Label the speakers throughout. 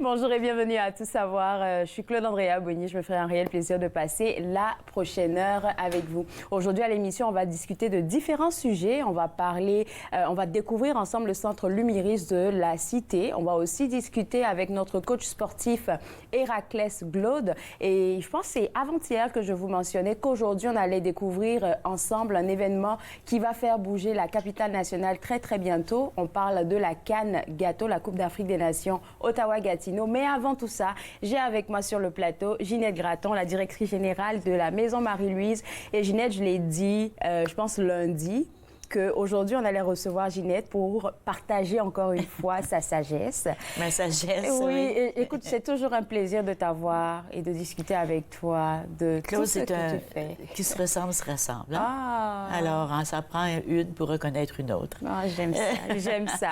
Speaker 1: Bonjour et bienvenue à Tout savoir. Je suis Claude Andrea Bonny. Je me ferai un réel plaisir de passer la prochaine heure avec vous. Aujourd'hui à l'émission, on va discuter de différents sujets. On va découvrir ensemble le centre Lumiris de la Cité. On va aussi discuter avec notre coach sportif Héraclès Glaude. Et je pense que c'est avant-hier que je vous mentionnais qu'aujourd'hui, on allait découvrir ensemble un événement qui va faire bouger la capitale nationale très, très bientôt. On parle de la CAN Gâteau, la Coupe d'Afrique des Nations Ottawa-Gatineau. Mais avant tout ça, j'ai avec moi sur le plateau Ginette Gratton, la directrice générale de la Maison Marie-Louise. Et Ginette, je l'ai dit, je pense lundi, qu'aujourd'hui, on allait recevoir Ginette pour partager encore une fois sa sagesse.
Speaker 2: Ma sagesse,
Speaker 1: oui. Écoute, c'est toujours un plaisir de t'avoir et de discuter avec toi de
Speaker 2: Claude,
Speaker 1: tout ce que tu fais.
Speaker 2: Qui se ressemble, se rassemble. Hein?
Speaker 1: Ah.
Speaker 2: Alors, ça prend une pour reconnaître une autre.
Speaker 1: Ah, j'aime ça, j'aime ça.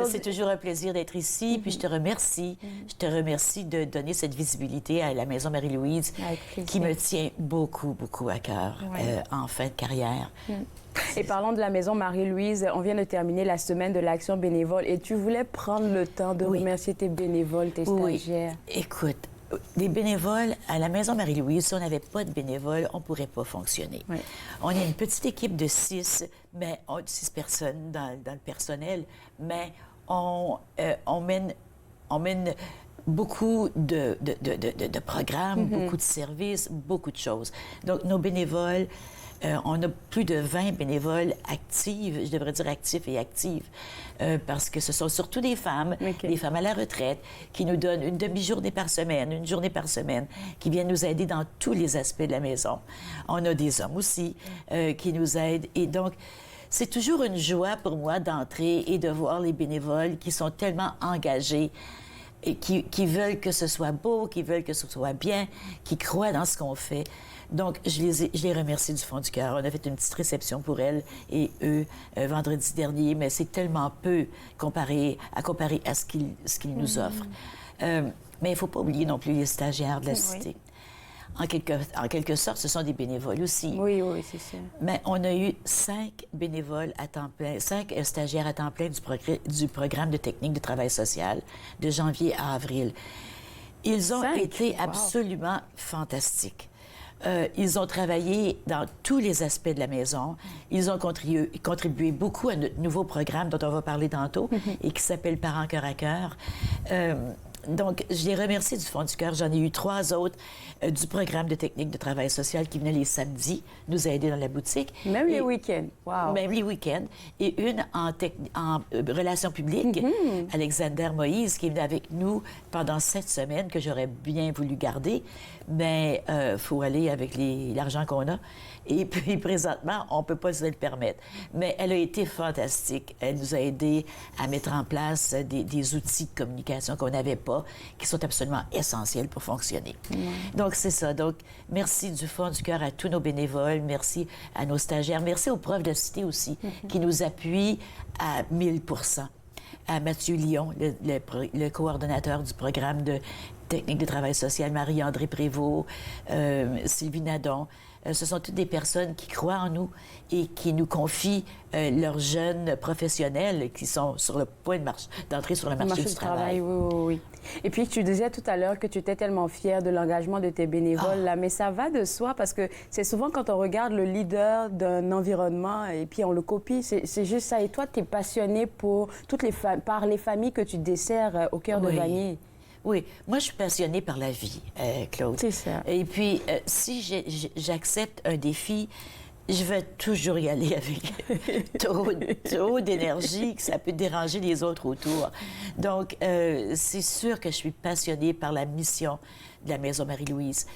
Speaker 2: C'est toujours un plaisir d'être ici, puis je te remercie. Je te remercie de donner cette visibilité à la Maison Marie-Louise, qui me tient beaucoup, beaucoup à cœur en fin de carrière.
Speaker 1: Et parlons de la Maison Marie-Louise, on vient de terminer la semaine de l'action bénévole et tu voulais prendre le temps de remercier tes bénévoles, tes stagiaires.
Speaker 2: Écoute, les bénévoles à la Maison Marie-Louise, si on n'avait pas de bénévoles, on ne pourrait pas fonctionner. Oui. On est une petite équipe de 6 personnes dans le personnel, mais on mène beaucoup de programmes, beaucoup de services, beaucoup de choses. Donc, nos bénévoles, on a plus de 20 bénévoles actives, je devrais dire actifs et actives, parce que ce sont surtout des femmes, des femmes à la retraite, qui nous donnent une demi-journée par semaine, une journée par semaine, qui viennent nous aider dans tous les aspects de la maison. On a des hommes aussi qui nous aident. Et donc, c'est toujours une joie pour moi d'entrer et de voir les bénévoles qui sont tellement engagés et qui veulent que ce soit beau, qui veulent que ce soit bien, qui croient dans ce qu'on fait. Donc, je les remercie du fond du cœur. On a fait une petite réception pour elles et eux vendredi dernier, mais c'est tellement peu comparé à ce qu'ils nous offrent. Mais il ne faut pas oublier non plus les stagiaires de la Cité. En quelque sorte, ce sont des bénévoles aussi.
Speaker 1: Oui, c'est ça.
Speaker 2: Mais on a eu 5 bénévoles à temps plein, 5 stagiaires à temps plein du programme de technique de travail social de janvier à avril. Ils ont été absolument fantastiques. Ils ont travaillé dans tous les aspects de la maison. Ils ont contribué beaucoup à notre nouveau programme dont on va parler tantôt et qui s'appelle Parents cœur à cœur. Donc, je les remercie du fond du cœur. J'en ai eu 3 autres du programme de technique de travail social qui venaient les samedis nous aider dans la boutique.
Speaker 1: Même les week-ends. Wow.
Speaker 2: Même les week-ends. Et une en relations publiques, Alexander Moïse, qui est venu avec nous pendant 7 semaines, que j'aurais bien voulu garder. Mais il faut aller avec l'argent qu'on a. Et puis, présentement, on ne peut pas se le permettre. Mais elle a été fantastique. Elle nous a aidés à mettre en place des outils de communication qu'on n'avait pas, qui sont absolument essentiels pour fonctionner. Donc, c'est ça. Donc, merci du fond du cœur à tous nos bénévoles. Merci à nos stagiaires. Merci aux profs de cité aussi, qui nous appuient à 1000 %. À Mathieu Lyon, le coordonnateur du programme de technique de travail social, Marie-André Prévost, Sylvie Nadon. Ce sont toutes des personnes qui croient en nous et qui nous confient leurs jeunes professionnels qui sont sur le point d'entrer sur le marché du travail.
Speaker 1: Oui. Et puis, tu disais tout à l'heure que tu étais tellement fière de l'engagement de tes bénévoles, là, mais ça va de soi parce que c'est souvent quand on regarde le leader d'un environnement et puis on le copie, c'est juste ça. Et toi, tu es passionnée par les familles que tu desserres au cœur de Vanier.
Speaker 2: Oui, moi, je suis passionnée par la vie, Claude.
Speaker 1: C'est ça.
Speaker 2: Et puis, si j'accepte un défi, je vais toujours y aller avec trop d'énergie, que ça peut déranger les autres autour. Donc, c'est sûr que je suis passionnée par la mission de la Maison Marie-Louise.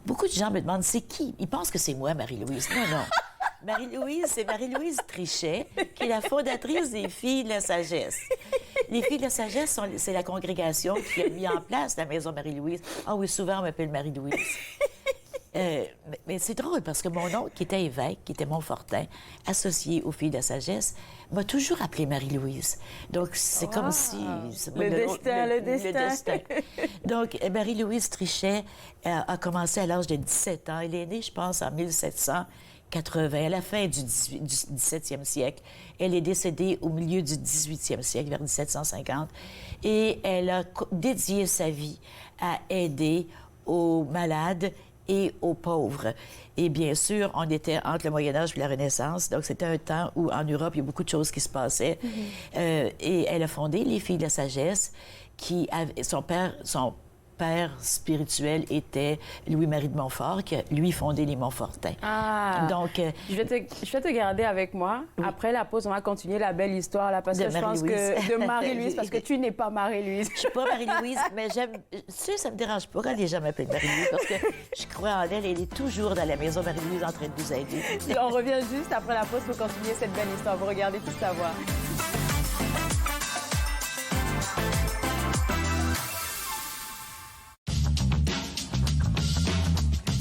Speaker 2: Beaucoup de gens me demandent, c'est qui? Ils pensent que c'est moi, Marie-Louise. Non. Marie-Louise, c'est Marie-Louise Trichet, qui est la fondatrice des Filles de la Sagesse. Les Filles de la Sagesse, c'est la congrégation qui a mis en place la Maison Marie-Louise. Ah oui, souvent, on m'appelle Marie-Louise. Mais c'est drôle parce que mon oncle, qui était évêque, qui était Montfortin, associé aux Filles de la Sagesse, m'a toujours appelée Marie-Louise. Donc, c'est comme si...
Speaker 1: Le destin.
Speaker 2: Donc, Marie-Louise Trichet a commencé à l'âge de 17 ans. Elle est née, je pense, en 1700. à la fin du 17e siècle. Elle est décédée au milieu du 18e siècle, vers 1750. Et elle a dédié sa vie à aider aux malades et aux pauvres. Et bien sûr, on était entre le Moyen Âge et la Renaissance, donc c'était un temps où en Europe, il y a beaucoup de choses qui se passaient. Et elle a fondé les Filles de la Sagesse, son père spirituel était Louis-Marie de Montfort, qui a, lui, fondé les Montfortins.
Speaker 1: Ah!
Speaker 2: Donc,
Speaker 1: je vais te garder avec moi. Oui. Après la pause, on va continuer la belle histoire, là, parce que je pense que de Marie-Louise, parce que tu n'es pas Marie-Louise.
Speaker 2: Je suis pas Marie-Louise, mais j'aime... Tu sais, ça me dérange pas quand les gens m'appellent Marie-Louise, parce que je crois en elle. Elle est toujours dans la maison Marie-Louise en train de nous aider.
Speaker 1: On revient juste après la pause pour continuer cette belle histoire. Vous regardez Tout savoir.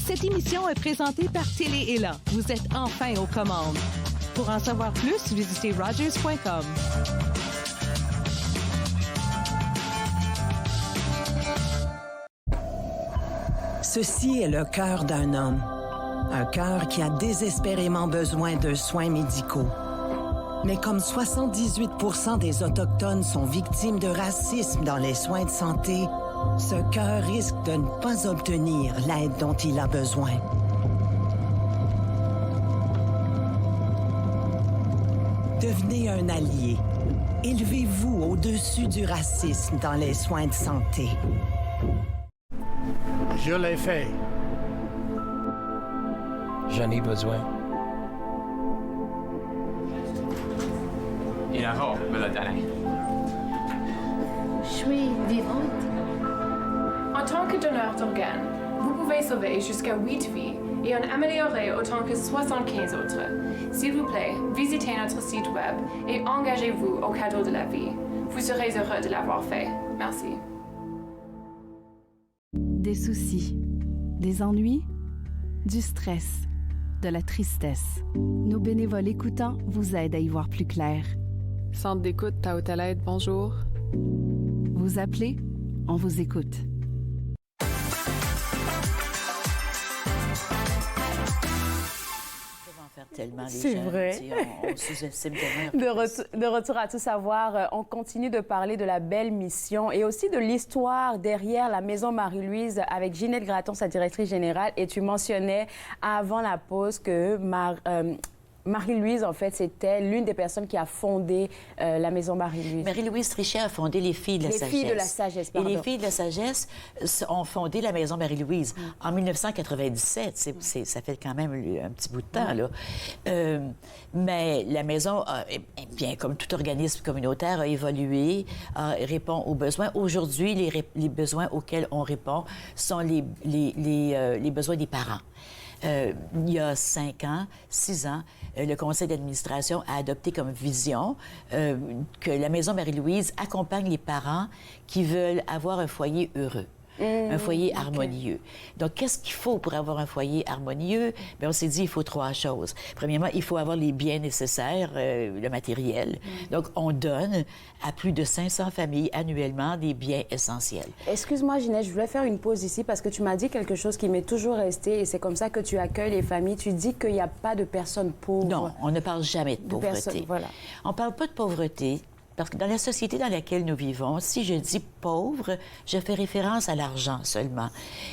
Speaker 3: Cette émission est présentée par Télé Élan. Vous êtes enfin aux commandes. Pour en savoir plus, visitez Rogers.com.
Speaker 4: Ceci est le cœur d'un homme. Un cœur qui a désespérément besoin de soins médicaux. Mais comme 78% des Autochtones sont victimes de racisme dans les soins de santé, ce cœur risque de ne pas obtenir l'aide dont il a besoin. Devenez un allié. Élevez-vous au-dessus du racisme dans les soins de santé.
Speaker 5: Je l'ai fait.
Speaker 6: J'en ai besoin.
Speaker 7: Inaho, Meladane.
Speaker 8: Je suis vivante.
Speaker 9: En tant que donneur d'organes, vous pouvez sauver jusqu'à 8 vies et en améliorer autant que 75 autres. S'il vous plaît, visitez notre site web et engagez-vous au cadeau de la vie. Vous serez heureux de l'avoir fait. Merci.
Speaker 10: Des soucis, des ennuis, du stress, de la tristesse. Nos bénévoles écoutants vous aident à y voir plus clair.
Speaker 11: Centre d'écoute Taotaled, bonjour.
Speaker 10: Vous appelez, on vous écoute.
Speaker 1: C'est vrai.
Speaker 2: On sous-estime tellement.
Speaker 1: De retour à Tout savoir, on continue de parler de la belle mission et aussi de l'histoire derrière la Maison Marie-Louise avec Ginette Gratton, sa directrice générale. Et tu mentionnais avant la pause que Marie-Louise, en fait, c'était l'une des personnes qui a fondé la Maison Marie-Louise.
Speaker 2: Marie-Louise Trichet a fondé les Filles de la Sagesse.
Speaker 1: Les Filles de la Sagesse, pardon.
Speaker 2: Et les Filles de la Sagesse ont fondé la Maison Marie-Louise en 1997. Ça fait quand même un petit bout de temps, là. Mais la Maison, bien, comme tout organisme communautaire, a évolué, répond aux besoins. Aujourd'hui, les besoins auxquels on répond sont les besoins des parents. Il y a 6 ans, le conseil d'administration a adopté comme vision que la Maison Marie-Louise accompagne les parents qui veulent avoir un foyer heureux. Un foyer harmonieux. Donc, qu'est-ce qu'il faut pour avoir un foyer harmonieux? Bien, on s'est dit, il faut 3 choses. Premièrement, il faut avoir les biens nécessaires, le matériel. Donc, on donne à plus de 500 familles annuellement des biens essentiels.
Speaker 1: Excuse-moi, Ginette, je voulais faire une pause ici parce que tu m'as dit quelque chose qui m'est toujours resté et c'est comme ça que tu accueilles les familles. Tu dis qu'il n'y a pas de personnes pauvres.
Speaker 2: Non, on ne parle jamais de pauvreté.
Speaker 1: Voilà.
Speaker 2: On ne parle pas de pauvreté. Parce que dans la société dans laquelle nous vivons, si je dis pauvre, je fais référence à l'argent seulement.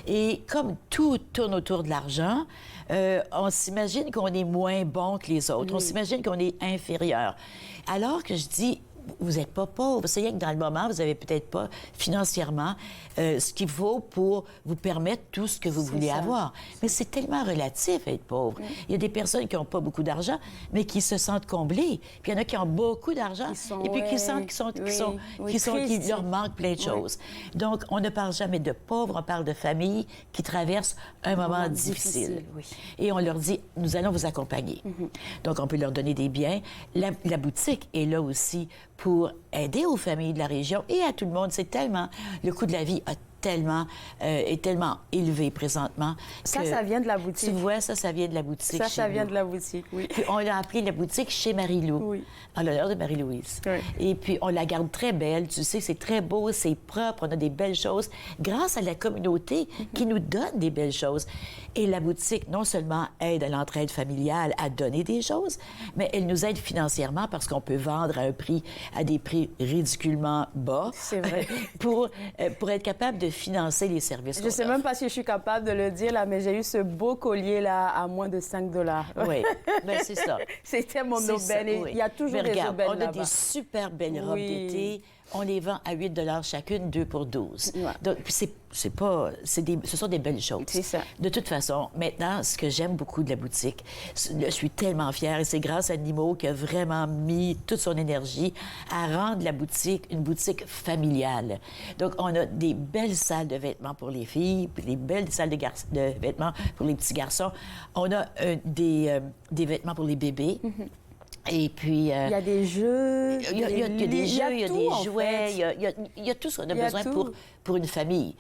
Speaker 2: Et comme tout tourne autour de l'argent, on s'imagine qu'on est moins bon que les autres. On s'imagine qu'on est inférieur. Alors que je dis, vous n'êtes pas pauvre. C'est rien que dans le moment, vous n'avez peut-être pas financièrement ce qu'il faut pour vous permettre tout ce que vous voulez avoir. Mais c'est tellement relatif être pauvre. Il y a des personnes qui n'ont pas beaucoup d'argent, mais qui se sentent comblées. Puis il y en a qui ont beaucoup d'argent et puis qui sentent qu'il leur manque plein de choses. Donc, on ne parle jamais de pauvres, on parle de familles qui traversent un moment difficile. Et on leur dit, nous allons vous accompagner. Donc, on peut leur donner des biens. La boutique est là aussi pour aider aux familles de la région et à tout le monde. C'est tellement... Le coût de la vie a tellement élevé présentement.
Speaker 1: Ça vient de la boutique.
Speaker 2: Tu vois, ça vient de la boutique.
Speaker 1: Ça vient de la boutique, oui.
Speaker 2: Puis on l'a appelé la boutique chez Marie-Lou,
Speaker 1: oui.
Speaker 2: en l'honneur de Marie-Louise.
Speaker 1: Oui.
Speaker 2: Et puis on la garde très belle. Tu sais, c'est très beau, c'est propre, on a des belles choses grâce à la communauté qui nous donne des belles choses. Et la boutique, non seulement aide à l'entraide familiale à donner des choses, mais elle nous aide financièrement parce qu'on peut vendre à des prix ridiculement bas.
Speaker 1: C'est vrai.
Speaker 2: pour être capable de financer les services.
Speaker 1: Je ne sais même pas si je suis capable de le dire, là, mais j'ai eu ce beau collier-là à moins de 5 $.
Speaker 2: Oui, bien, c'est ça.
Speaker 1: C'était mon aubaine.
Speaker 2: Oui.
Speaker 1: Il y a toujours des
Speaker 2: regarde,
Speaker 1: aubaines
Speaker 2: on a
Speaker 1: là-bas.
Speaker 2: des super belles robes d'été. On les vend à 8 $ chacune, 2 pour 12.
Speaker 1: Ouais.
Speaker 2: Donc, puis ce sont des belles choses.
Speaker 1: C'est ça.
Speaker 2: De toute façon, maintenant, ce que j'aime beaucoup de la boutique, je suis tellement fière, et c'est grâce à Nimo qui a vraiment mis toute son énergie à rendre la boutique une boutique familiale. Donc, on a des belles salles de vêtements pour les filles, puis des belles salles de vêtements pour les petits garçons. On a des vêtements pour les bébés.
Speaker 1: Mm-hmm.
Speaker 2: Et puis...
Speaker 1: il y a des jeux,
Speaker 2: il y a des jeux, il y a des jouets, il y a tout ce qu'on a besoin pour une famille.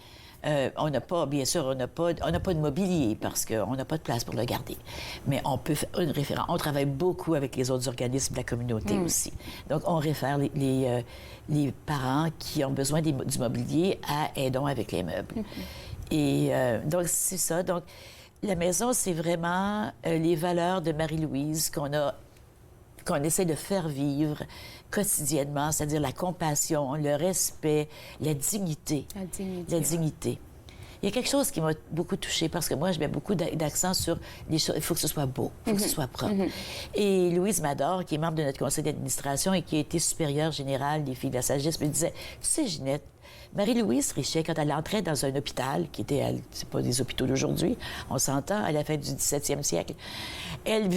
Speaker 2: On n'a pas, bien sûr, on n'a pas de mobilier parce qu'on n'a pas de place pour le garder. Mais on peut faire une référence. On travaille beaucoup avec les autres organismes de la communauté aussi. Donc, on réfère les parents qui ont besoin du mobilier à Aidons avec les meubles. Et donc, c'est ça. Donc, la maison, c'est vraiment les valeurs de Marie-Louise qu'on essaie de faire vivre quotidiennement, c'est-à-dire la compassion, le respect, la dignité. La dignité. Il y a quelque chose qui m'a beaucoup touchée parce que moi, je mets beaucoup d'accent sur les choses. Il faut que ce soit beau, il faut que ce soit propre. Et Louise Mador, qui est membre de notre conseil d'administration et qui a été supérieure générale des filles de la sagesse, me disait, tu sais, Ginette, Marie-Louise Richet, quand elle entrait dans un hôpital, qui était, c'est pas des hôpitaux d'aujourd'hui, on s'entend, à la fin du 17e siècle, elle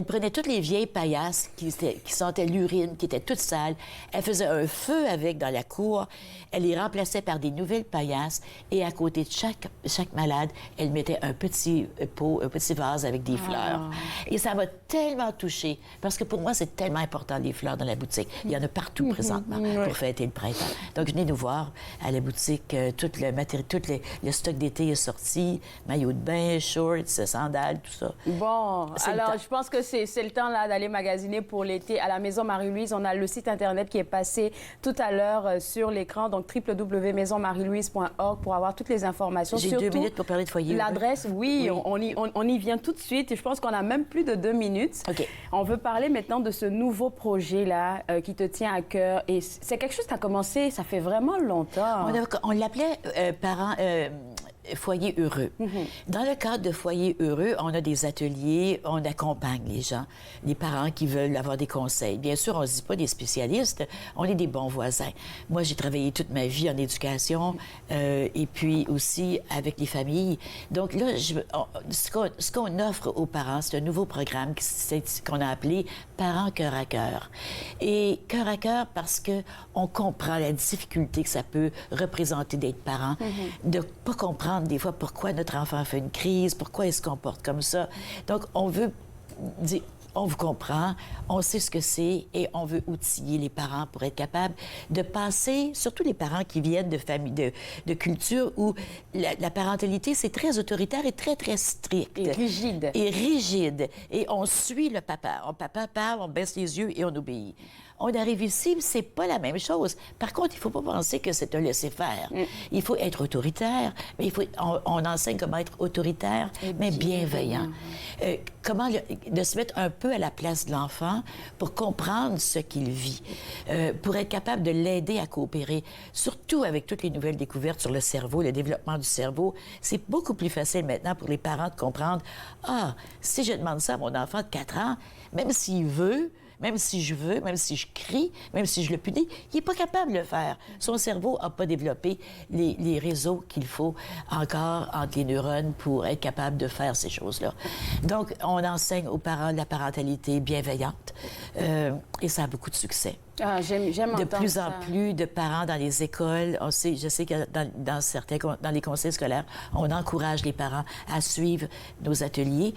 Speaker 2: prenait toutes les vieilles paillasses qui sentaient l'urine, qui étaient toutes sales, elle faisait un feu avec dans la cour, elle les remplaçait par des nouvelles paillasses et à côté de chaque malade, elle mettait un petit pot, un petit vase avec des fleurs. Et ça m'a tellement touchée, parce que pour moi, c'est tellement important, les fleurs dans la boutique. Il y en a partout présentement pour fêter le printemps. Donc, venez nous voir à la boutique, tout le stock d'été est sorti, maillots de bain, shorts, sandales, tout ça.
Speaker 1: Bon, alors je pense que c'est le temps là d'aller magasiner pour l'été à la Maison Marie-Louise. On a le site Internet qui est passé tout à l'heure sur l'écran, donc www.maisonmarielouise.org pour avoir toutes les informations.
Speaker 2: J'ai 2 minutes pour parler de foyer.
Speaker 1: L'adresse, oui. On y vient tout de suite. Je pense qu'on a même plus de 2 minutes.
Speaker 2: OK.
Speaker 1: On veut parler maintenant de ce nouveau projet-là qui te tient à cœur. Et c'est quelque chose qui a commencé, ça fait vraiment longtemps.
Speaker 2: On l'appelait Foyer heureux. Dans le cadre de Foyer heureux, on a des ateliers, on accompagne les gens, les parents qui veulent avoir des conseils. Bien sûr, on ne se dit pas des spécialistes, on est des bons voisins. Moi, j'ai travaillé toute ma vie en éducation et puis aussi avec les familles. Donc là, ce qu'on offre aux parents, c'est un nouveau programme qu'on a appelé Parents cœur à cœur. Et cœur à cœur parce qu'on comprend la difficulté que ça peut représenter d'être parent, de ne pas comprendre des fois pourquoi notre enfant fait une crise, pourquoi il se comporte comme ça. Donc, on veut dire, on vous comprend, on sait ce que c'est et on veut outiller les parents pour être capables de passer, surtout les parents qui viennent de familles, de cultures où la parentalité, c'est très autoritaire et très, très strict.
Speaker 1: Et rigide.
Speaker 2: Et rigide. Et on suit le papa. Papa parle, on baisse les yeux et on obéit. On arrive ici, c'est pas la même chose. Par contre, il faut pas penser que c'est un laisser-faire. Il faut être autoritaire, mais on enseigne comment être autoritaire, mais bienveillant. Comment de se mettre un peu à la place de l'enfant pour comprendre ce qu'il vit, pour être capable de l'aider à coopérer, surtout avec toutes les nouvelles découvertes sur le cerveau, le développement du cerveau. C'est beaucoup plus facile maintenant pour les parents de comprendre, si je demande ça à mon enfant de 4 ans, même s'il veut, même si je veux, même si je crie, même si je le punis, il n'est pas capable de le faire. Son cerveau n'a pas développé les réseaux qu'il faut encore entre les neurones pour être capable de faire ces choses-là. Donc, on enseigne aux parents la parentalité bienveillante et ça a beaucoup de succès.
Speaker 1: J'aime
Speaker 2: de plus en plus de parents dans les écoles. Je sais que dans les conseils scolaires, on encourage les parents à suivre nos ateliers.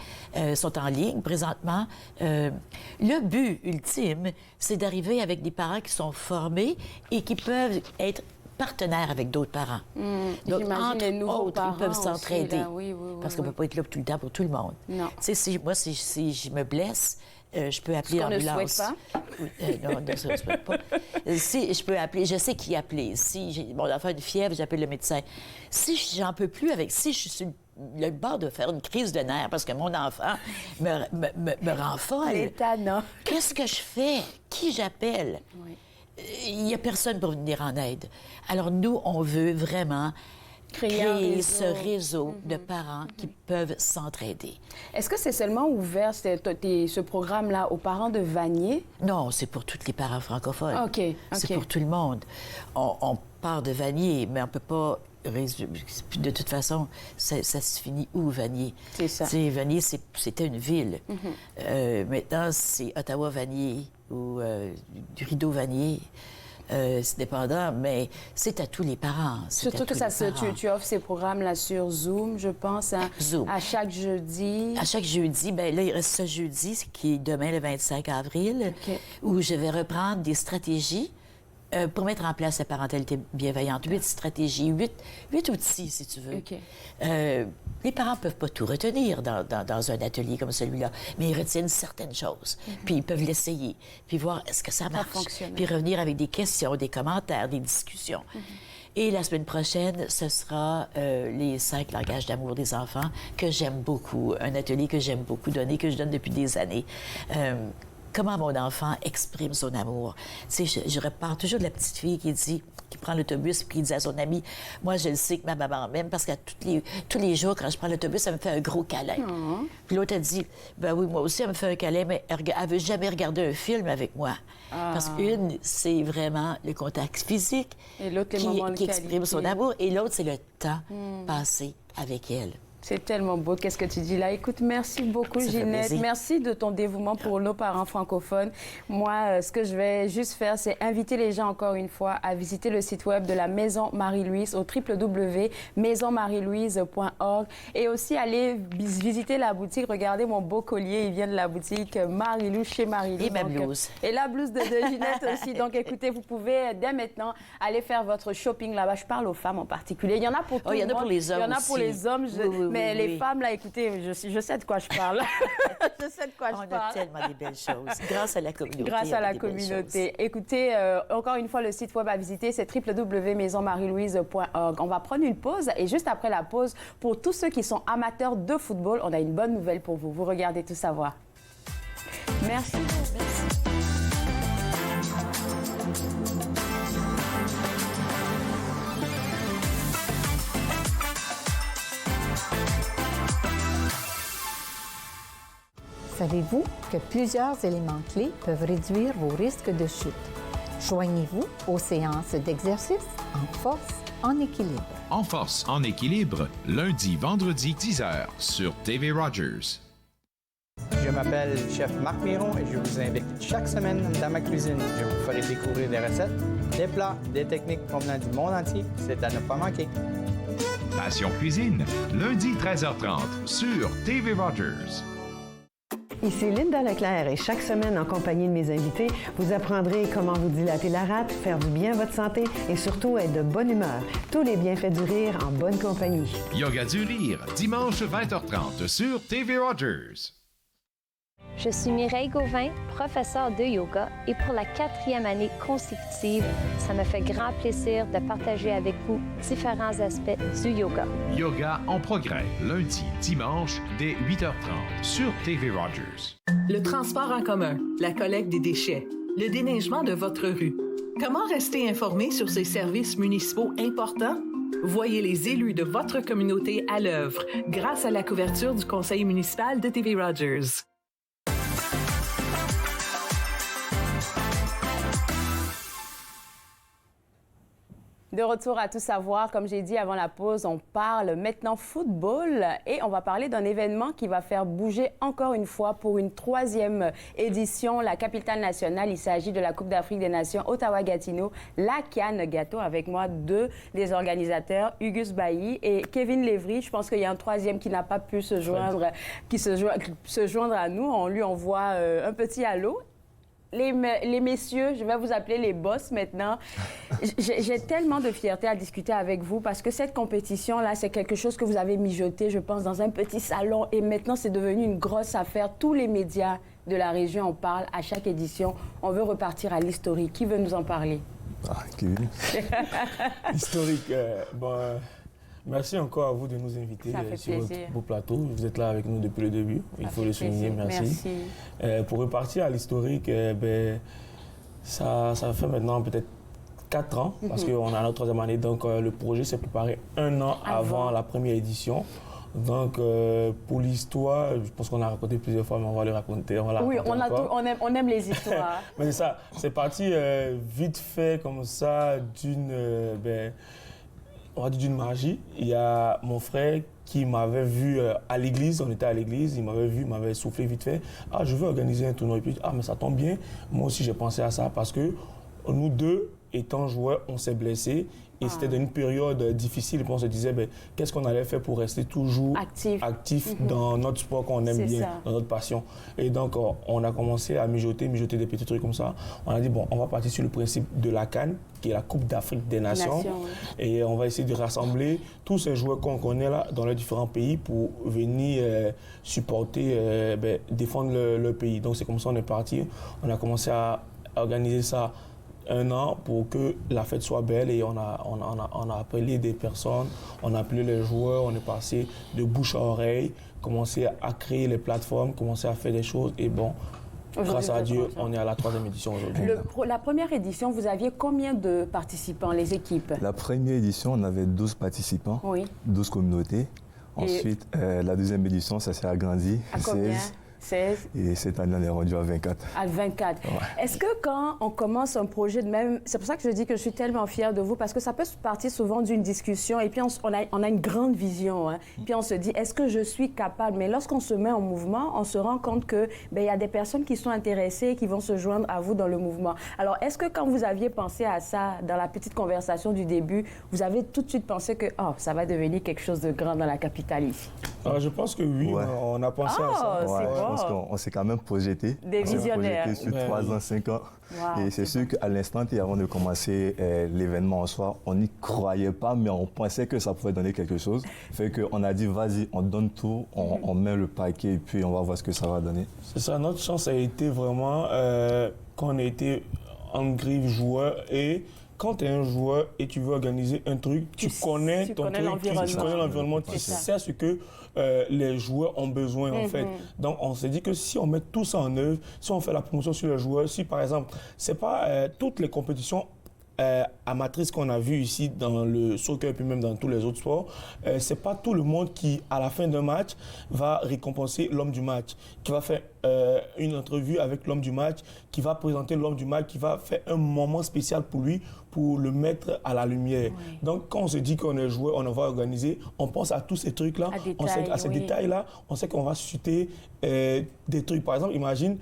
Speaker 2: Sont en ligne présentement. Le but ultime, c'est d'arriver avec des parents qui sont formés et qui peuvent être partenaires avec d'autres parents. Donc,
Speaker 1: J'imagine les nouveaux
Speaker 2: autres,
Speaker 1: parents
Speaker 2: ils peuvent
Speaker 1: aussi,
Speaker 2: s'entraider.
Speaker 1: là. Oui,
Speaker 2: parce qu'on ne peut pas être là tout le temps pour tout le monde.
Speaker 1: Non.
Speaker 2: Tu sais, si je me blesse, je peux appeler
Speaker 1: Ce qu'on ne
Speaker 2: l'ambulance.
Speaker 1: souhaite pas.
Speaker 2: Non, ça, je ne souhaite pas. Si je peux appeler, je sais qui appeler. Si mon enfant a une fièvre, j'appelle le médecin. Si j'en peux plus si je suis sur le bord de faire une crise de nerfs parce que mon enfant me rend folle.
Speaker 1: L'état, non.
Speaker 2: Qu'est-ce que je fais? Qui j'appelle?
Speaker 1: Oui.
Speaker 2: Il n'y a personne pour venir en aide. Alors, nous, on veut vraiment créer ce réseau de parents qui peuvent s'entraider.
Speaker 1: Est-ce que c'est seulement ouvert, ce programme-là, aux parents de Vanier?
Speaker 2: Non, c'est pour tous les parents francophones.
Speaker 1: OK.
Speaker 2: C'est pour tout le monde. On part de Vanier, mais on ne peut pas... De toute façon, ça se finit où, Vanier?
Speaker 1: C'est ça.
Speaker 2: T'sais, Vanier, c'était une ville. Maintenant, c'est Ottawa-Vanier ou du Rideau-Vanier. C'est dépendant, mais c'est à tous les parents.
Speaker 1: Surtout que tu offres ces programmes-là sur Zoom, je pense,
Speaker 2: Zoom.
Speaker 1: À chaque jeudi.
Speaker 2: À chaque jeudi. Bien là, il reste ce jeudi, qui est demain, le 25 avril, où je vais reprendre des stratégies pour mettre en place la parentalité bienveillante. 8 stratégies, 8 outils, si tu veux. Les parents ne peuvent pas tout retenir dans un atelier comme celui-là, mais ils retiennent certaines choses. Puis ils peuvent l'essayer, puis voir est-ce que ça marche. Puis revenir avec des questions, des commentaires, des discussions. Et la semaine prochaine, ce sera les 5 langages d'amour des enfants que j'aime beaucoup. Un atelier que j'aime beaucoup donner, que je donne depuis des années. Comment mon enfant exprime son amour. Tu sais, je repars toujours de la petite fille qui prend l'autobus et qui dit à son ami, moi, je le sais que ma maman m'aime parce que tous les jours, quand je prends l'autobus, elle me fait un gros câlin. Puis l'autre, elle dit, ben oui, moi aussi, elle me fait un câlin, mais elle veut jamais regarder un film avec moi. Parce qu'une, c'est vraiment le contact physique qui exprime son amour, et l'autre, c'est le temps passé avec elle.
Speaker 1: C'est tellement beau, qu'est-ce que tu dis là. Écoute, merci beaucoup, Ginette. Merci de ton dévouement pour nos parents francophones. Moi, ce que je vais juste faire, c'est inviter les gens, encore une fois, à visiter le site web de la Maison Marie-Louise au www.maisonmarielouise.org et aussi aller visiter la boutique. Regardez mon beau collier, il vient de la boutique Marie-Lou, chez Marie-Lou.
Speaker 2: Et ma blouse.
Speaker 1: Et la blouse de Ginette aussi. Donc, écoutez, vous pouvez dès maintenant aller faire votre shopping là-bas. Je parle aux femmes en particulier. Il y en a pour tout le monde.
Speaker 2: Il y en a pour les hommes aussi.
Speaker 1: Il y en a pour les hommes. Mais les femmes, là, écoutez, je sais de quoi je parle. Je sais de quoi je parle.
Speaker 2: On a tellement des belles choses. Grâce à la communauté.
Speaker 1: Grâce à la communauté. Écoutez, encore une fois, le site web à visiter, c'est www.maisonmarielouise.org. On va prendre une pause et juste après la pause, pour tous ceux qui sont amateurs de football, on a une bonne nouvelle pour vous. Vous regardez Tout savoir. Merci. Merci.
Speaker 5: Savez-vous que plusieurs éléments clés peuvent réduire vos risques de chute? Joignez-vous aux séances d'exercice en force, en équilibre.
Speaker 6: En force, en équilibre, lundi, vendredi, 10h sur TV Rogers.
Speaker 7: Je m'appelle Chef Marc Miron et je vous invite chaque semaine dans ma cuisine. Je vous ferai découvrir des recettes, des plats, des techniques provenant du monde entier. C'est à ne pas manquer.
Speaker 6: Passion Cuisine, lundi 13h30 sur TV Rogers.
Speaker 12: Ici Linda Leclerc et chaque semaine, en compagnie de mes invités, vous apprendrez comment vous dilater la rate, faire du bien à votre santé et surtout être de bonne humeur. Tous les bienfaits du rire en bonne compagnie.
Speaker 6: Yoga du rire, dimanche 20h30 sur TV Rogers.
Speaker 13: Je suis Mireille Gauvin, professeure de yoga, et pour la 4e année consécutive, ça me fait grand plaisir de partager avec vous différents aspects du yoga.
Speaker 6: Yoga en progrès, lundi, dimanche, dès 8h30 sur TV Rogers.
Speaker 3: Le transport en commun, la collecte des déchets, le déneigement de votre rue. Comment rester informé sur ces services municipaux importants? Voyez les élus de votre communauté à l'œuvre grâce à la couverture du Conseil municipal de TV Rogers.
Speaker 1: De retour à Tout savoir, comme j'ai dit avant la pause, on parle maintenant football et on va parler d'un événement qui va faire bouger encore une fois pour une 3e édition la capitale nationale. Il s'agit de la Coupe d'Afrique des Nations Ottawa-Gatineau, la CAN Gâteau. Avec moi, 2 des organisateurs, Hugues Bailly et Kevin Lévry. Je pense qu'il y a un 3e qui n'a pas pu se joindre, se joindre à nous. On lui envoie un petit allô. les messieurs, je vais vous appeler les boss maintenant. J'ai tellement de fierté à discuter avec vous parce que cette compétition-là, c'est quelque chose que vous avez mijoté, je pense, dans un petit salon et maintenant, c'est devenu une grosse affaire. Tous les médias de la région en parlent à chaque édition. On veut repartir à l'historique. Qui veut nous en parler?
Speaker 14: Kevin. Historique, merci encore à vous de nous inviter sur votre beau plateau. Vous êtes là avec nous depuis le début. Il faut le souligner. Merci. Pour repartir à l'historique, ça fait maintenant peut-être 4 ans, parce qu'on est à notre 3e année. Donc, le projet s'est préparé 1 an avant la première édition. Donc, pour l'histoire, je pense qu'on a raconté plusieurs fois, mais on va le raconter.
Speaker 1: Oui, on aime les histoires.
Speaker 14: Mais c'est ça, c'est parti vite fait comme ça d'une magie. Il y a mon frère qui m'avait vu à l'église, on était à l'église, il m'avait vu, il m'avait soufflé vite fait. Ah, je veux organiser un tournoi. Et puis, mais ça tombe bien. Moi aussi, j'ai pensé à ça parce que nous deux, étant joueurs, on s'est blessés. Et c'était dans une période difficile. Et puis on se disait, qu'est-ce qu'on allait faire pour rester toujours actif dans notre sport qu'on aime bien, dans notre passion. Et donc, on a commencé à mijoter des petits trucs comme ça. On a dit, on va partir sur le principe de la CAN, qui est la Coupe d'Afrique des Nations. Et on va essayer de rassembler tous ces joueurs qu'on connaît là dans les différents pays pour venir supporter, défendre le pays. Donc, c'est comme ça qu'on est parti. On a commencé à organiser ça 1 an pour que la fête soit belle et on a appelé des personnes, on a appelé les joueurs, on est passé de bouche à oreille, commencé à créer les plateformes, commencé à faire des choses et grâce à Dieu, on est à la 3e édition aujourd'hui.
Speaker 1: La première édition, vous aviez combien de participants, les équipes?
Speaker 14: La première édition, on avait 12 participants, 12 communautés. Ensuite, la 2e édition, ça s'est agrandi,
Speaker 1: à 16.
Speaker 14: 16. Et cette année, on est rendu à 24.
Speaker 1: À 24. Ouais. Est-ce que quand on commence un projet de même... C'est pour ça que je dis que je suis tellement fière de vous, parce que ça peut partir souvent d'une discussion et puis on a une grande vision. Hein. Puis on se dit, est-ce que je suis capable? Mais lorsqu'on se met en mouvement, on se rend compte qu'il y a des personnes qui sont intéressées et qui vont se joindre à vous dans le mouvement. Alors, est-ce que quand vous aviez pensé à ça, dans la petite conversation du début, vous avez tout de suite pensé que ça va devenir quelque chose de grand dans la capitale ici?
Speaker 14: Alors, je pense que oui, on a pensé à ça.
Speaker 1: C'est bon.
Speaker 14: Je pense qu'on s'est quand même projeté.
Speaker 1: Des visionnaires.
Speaker 14: On s'est projeté sur 3 ans, 5 ans. Wow, et c'est sûr qu'à l'instant, avant de commencer l'événement en soi, on n'y croyait pas, mais on pensait que ça pouvait donner quelque chose. Fait qu'on a dit, vas-y, on donne tout, on met le paquet et puis on va voir ce que ça va donner. C'est ça, notre chance a été vraiment qu'on a été en griffe joueur et quand tu es un joueur et tu veux organiser un truc, tu connais ton truc, tu connais l'environnement, tu sais ce que les joueurs ont besoin en fait. Donc on s'est dit que si on met tout ça en œuvre, si on fait la promotion sur les joueurs, si par exemple, c'est pas toutes les compétitions amatrices qu'on a vues ici dans le soccer et puis même dans tous les autres sports, c'est pas tout le monde qui, à la fin d'un match, va récompenser l'homme du match, qui va faire une entrevue avec l'homme du match, qui va présenter l'homme du match, qui va faire un moment spécial pour lui, pour le mettre à la lumière. Oui. Donc, quand on se dit qu'on est joueur, on va organiser, on pense à tous ces trucs-là, à ces détails-là, on sait qu'on va susciter des trucs. Par exemple, imagine,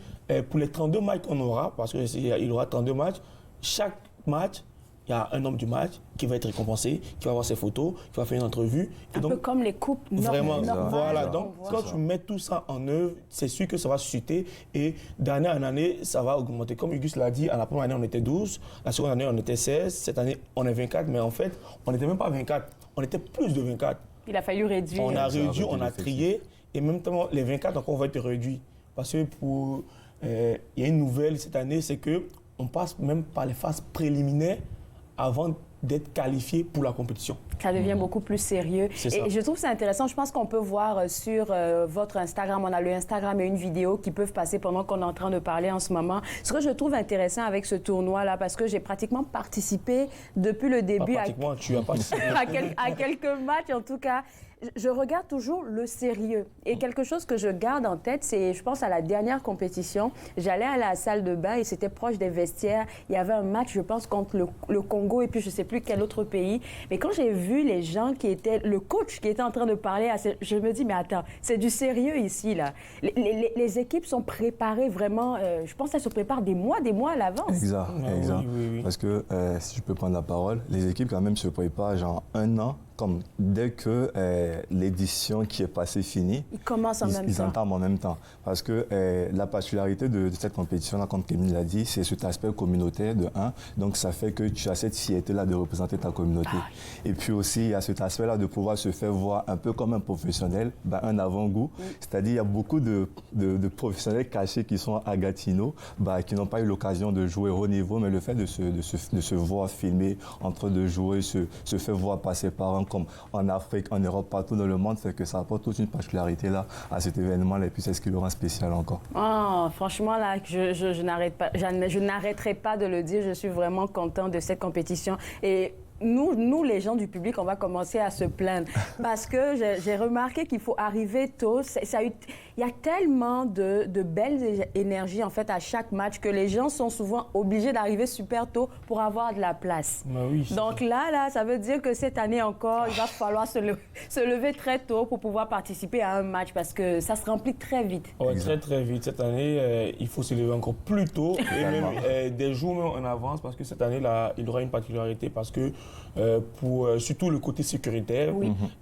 Speaker 14: pour les 32 matchs qu'on aura, parce qu'il y aura 32 matchs, chaque match, il y a un homme du match qui va être récompensé, qui va avoir ses photos, qui va faire une entrevue.
Speaker 1: Et un peu comme les coupes
Speaker 14: normales. Voilà, donc quand tu mets tout ça en œuvre, c'est sûr que ça va susciter et d'année en année, ça va augmenter. Comme Auguste l'a dit, à la première année, on était 12, la seconde année, on était 16, cette année, on est 24, mais en fait, on n'était même pas 24, on était plus de 24.
Speaker 1: Il a fallu réduire.
Speaker 14: On a réduit, on a trié et même temps, les 24, encore, on va être réduit. Parce que il y a une nouvelle cette année, c'est qu'on passe même par les phases préliminaires avant d'être qualifié pour la compétition.
Speaker 1: Ça devient beaucoup plus sérieux. Et je trouve que c'est intéressant. Je pense qu'on peut voir sur votre Instagram, on a le Instagram et une vidéo qui peuvent passer pendant qu'on est en train de parler en ce moment. Ce que je trouve intéressant avec ce tournoi-là, parce que j'ai pratiquement participé depuis le début.
Speaker 14: Pratiquement, tu as participé.
Speaker 1: à quelques matchs, en tout cas. Je regarde toujours le sérieux. Et quelque chose que je garde en tête, c'est, je pense à la dernière compétition, j'allais à la salle de bain et c'était proche des vestiaires. Il y avait un match, je pense, contre le Congo et puis je ne sais plus quel autre pays. Mais quand j'ai vu les gens qui étaient, le coach qui était en train de parler, je me dis, mais attends, c'est du sérieux ici, là. Les équipes sont préparées vraiment, je pense qu'elles se préparent des mois à l'avance.
Speaker 14: Exact.
Speaker 15: Oui. Parce que, si je peux prendre la parole, les équipes quand même se préparent genre 1 an,
Speaker 14: comme dès que l'édition qui est passée finit,
Speaker 1: ils commencent en même temps.
Speaker 14: Ils entament en même temps. Parce que la particularité de cette compétition-là, comme Kevin l'a dit, c'est cet aspect communautaire de 1. Donc, ça fait que tu as cette fierté-là de représenter ta communauté. Et puis aussi, il y a cet aspect-là de pouvoir se faire voir un peu comme un professionnel, un avant-goût. C'est-à-dire, il y a beaucoup de professionnels cachés qui sont à Gatineau, qui n'ont pas eu l'occasion de jouer au niveau, mais le fait de se voir filmer entre deux joueurs, se faire voir passer par un, comme en Afrique, en Europe, partout dans le monde, fait que ça apporte toute une particularité là à cet événement-là, et puis c'est ce qui le rend spécial encore.
Speaker 1: Oh, franchement, là, je n'arrêterai pas de le dire, je suis vraiment content de cette compétition. Et nous, les gens du public, on va commencer à se plaindre parce que j'ai remarqué qu'il faut arriver tôt. Il y a tellement de belles énergies en fait à chaque match que les gens sont souvent obligés d'arriver super tôt pour avoir de la place.
Speaker 15: Oui,
Speaker 1: donc là, ça veut dire que cette année encore, il va falloir se lever très tôt pour pouvoir participer à un match parce que ça se remplit très vite.
Speaker 15: Ouais, très vite. Cette année, il faut se lever encore plus tôt et même des jours même en avance parce que cette année-là, il y aura une particularité parce que pour surtout le côté sécuritaire,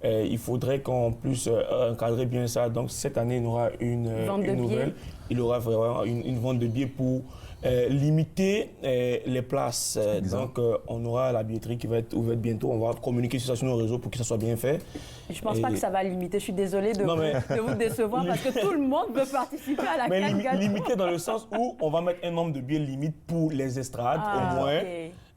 Speaker 15: il faudrait qu'on puisse encadrer bien ça. Donc cette année, il y aura une nouvelle. Il y aura vraiment une vente de billets pour limiter les places. Donc on aura la billetterie qui va être ouverte bientôt. On va communiquer sur ça sur nos réseaux pour que ça soit bien fait.
Speaker 1: Je ne pense pas que ça va limiter. Je suis désolée de vous décevoir parce que tout le monde veut participer à la CAN Gâteau.
Speaker 15: Limiter dans le sens où on va mettre un nombre de billets limite pour les estrades au moins.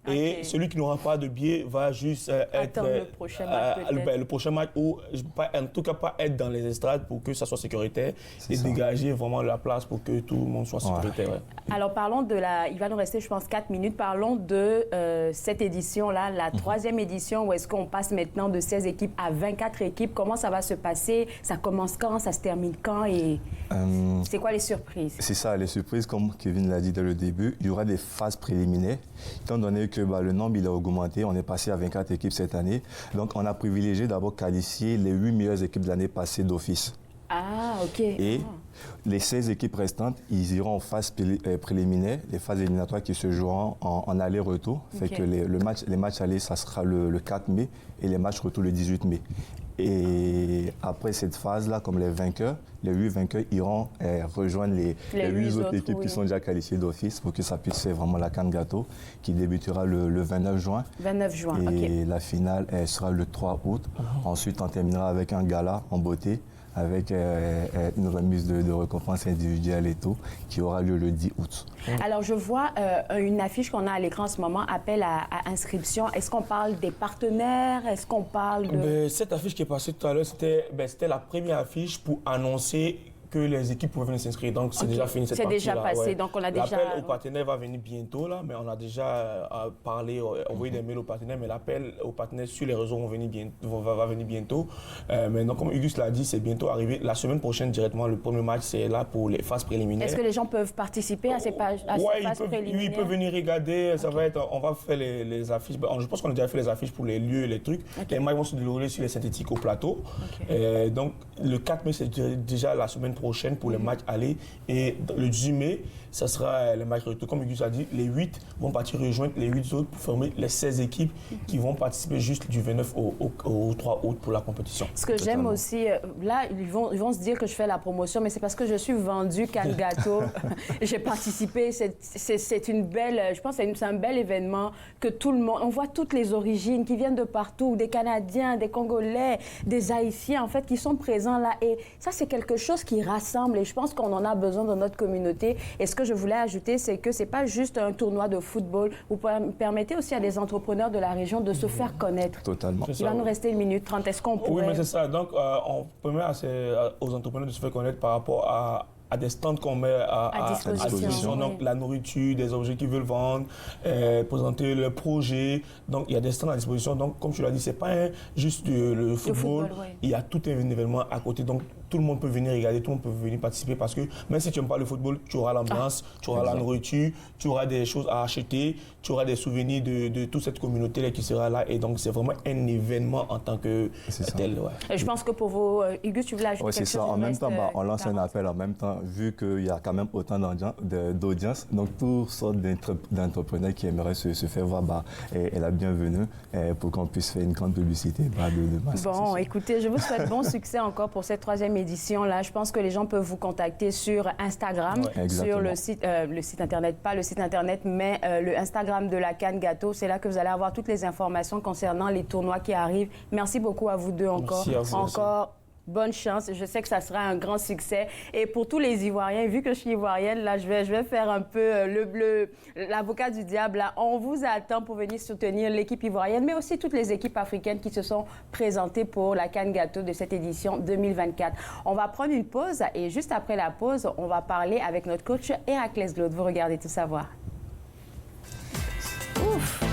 Speaker 15: Et celui qui n'aura pas de billet va juste être
Speaker 1: le prochain match,
Speaker 15: le prochain match ou en tout cas pas être dans les estrades pour que ça soit sécuritaire et dégager vraiment la place pour que tout le monde soit sécuritaire. Ouais.
Speaker 1: Alors parlons il va nous rester je pense 4 minutes, parlons de cette édition-là, la 3e édition où est-ce qu'on passe maintenant de 16 équipes à 24 équipes. Comment ça va se passer? Ça commence quand? Ça se termine quand? Et c'est quoi les surprises?
Speaker 14: C'est ça, les surprises, comme Kevin l'a dit dès le début, il y aura des phases préliminaires. Étant donné que le nombre il a augmenté, on est passé à 24 équipes cette année. Donc on a privilégié d'abord qualifier les 8 meilleures équipes de l'année passée d'office.
Speaker 1: Ah, OK.
Speaker 14: Et les 16 équipes restantes, ils iront en phase préliminaire, les phases éliminatoires qui se joueront en aller-retour. Fait que les matchs allés, ça sera le 4 mai et les matchs retour le 18 mai. Et après cette phase-là, comme les 8 vainqueurs iront rejoindre les 8 autres équipes qui sont déjà qualifiées d'office pour que ça puisse faire vraiment la CAN Gâteau qui débutera le 29 juin.
Speaker 1: 29 juin,
Speaker 14: et la finale sera le 3 août. Ensuite, on terminera avec un gala en beauté avec une remise de récompenses individuelles et tout, qui aura lieu le 10 août.
Speaker 1: Alors, je vois une affiche qu'on a à l'écran en ce moment, appel à inscription. Est-ce qu'on parle des partenaires? Est-ce qu'on parle de...
Speaker 15: Cette affiche qui est passée tout à l'heure, c'était la première affiche pour annoncer que les équipes pouvaient venir s'inscrire. Donc, c'est déjà fini cette partie-là.
Speaker 1: C'est déjà passé, donc on a déjà...
Speaker 15: L'appel aux partenaires va venir bientôt, là, mais on a déjà parlé, envoyé des mails aux partenaires, mais l'appel aux partenaires sur les réseaux va venir bientôt. Mais donc, comme Auguste l'a dit, c'est bientôt arrivé. La semaine prochaine, directement, le premier match, c'est là pour les phases préliminaires.
Speaker 1: Est-ce que les gens peuvent participer à ces phases préliminaires?
Speaker 15: Oui, ils peuvent venir regarder. Ça va être... On va faire les affiches. Je pense qu'on a déjà fait les affiches pour les lieux et les trucs. Les matchs vont se dérouler sur les synthétiques au plateau. Donc, le 4 mai, c'est déjà la semaine prochaine pour les matchs aller. Et le 18 mai, ça sera le match retour. Comme Auguste a dit, les 8 vont partir rejoindre les 8 autres pour former les 16 équipes qui vont participer juste du 29 au 3 août pour la compétition.
Speaker 1: Ce que j'aime aussi, là, ils vont se dire que je fais la promotion, mais c'est parce que je suis vendue CAN Gâteau. J'ai participé. C'est une belle, je pense que c'est un bel événement que tout le monde, on voit toutes les origines qui viennent de partout, des Canadiens, des Congolais, des Haïtiens, en fait, qui sont présents là. Et ça, c'est quelque chose qui rassemble et je pense qu'on en a besoin dans notre communauté. Et ce que je voulais ajouter, c'est que c'est pas juste un tournoi de football. Vous permettez aussi à des entrepreneurs de la région de se faire connaître.
Speaker 14: Totalement.
Speaker 1: Il va nous rester 1 minute 30. Est-ce qu'on pourrait...
Speaker 15: Oui, mais c'est ça. Donc, on permet aux entrepreneurs de se faire connaître par rapport à des stands qu'on met à disposition. Donc, la nourriture, des objets qu'ils veulent vendre, présenter le projet. Donc, il y a des stands à disposition. Donc, comme tu l'as dit, ce n'est pas juste le football. Il y a tout un événement à côté. Donc, tout le monde peut venir regarder, tout le monde peut venir participer parce que même si tu n'aimes pas le football, tu auras l'ambiance, tu auras la nourriture, tu auras des choses à acheter, tu auras des souvenirs de toute cette communauté qui sera là. Et donc, c'est vraiment un événement en tant que tel. Ouais.
Speaker 1: Et je pense que pour vous, Hugues, tu voulais ajouter quelque chose?
Speaker 14: C'est ça. En même temps, on lance un appel en même temps, vu qu'il y a quand même autant d'audience. Donc, toutes sortes d'entrepreneurs qui aimeraient se faire voir, est la bienvenue pour qu'on puisse faire une grande publicité de masse.
Speaker 1: Bon, écoutez, je vous souhaite bon succès encore pour cette 3e édition-là. Je pense que les gens peuvent vous contacter sur Instagram, sur le site Internet, pas le site Internet, mais le Instagram de la Cannes Gâteau. C'est là que vous allez avoir toutes les informations concernant les tournois qui arrivent. Merci beaucoup à vous deux encore.
Speaker 15: Merci à vous
Speaker 1: encore. Bonne chance. Je sais que ça sera un grand succès. Et pour tous les Ivoiriens, vu que je suis ivoirienne, là, je vais faire un peu l'avocat du diable. Là. On vous attend pour venir soutenir l'équipe ivoirienne, mais aussi toutes les équipes africaines qui se sont présentées pour la Cannes Gâteau de cette édition 2024. On va prendre une pause et juste après la pause, on va parler avec notre coach Héraclès Glaude. Vous regardez Tout savoir. Ouf!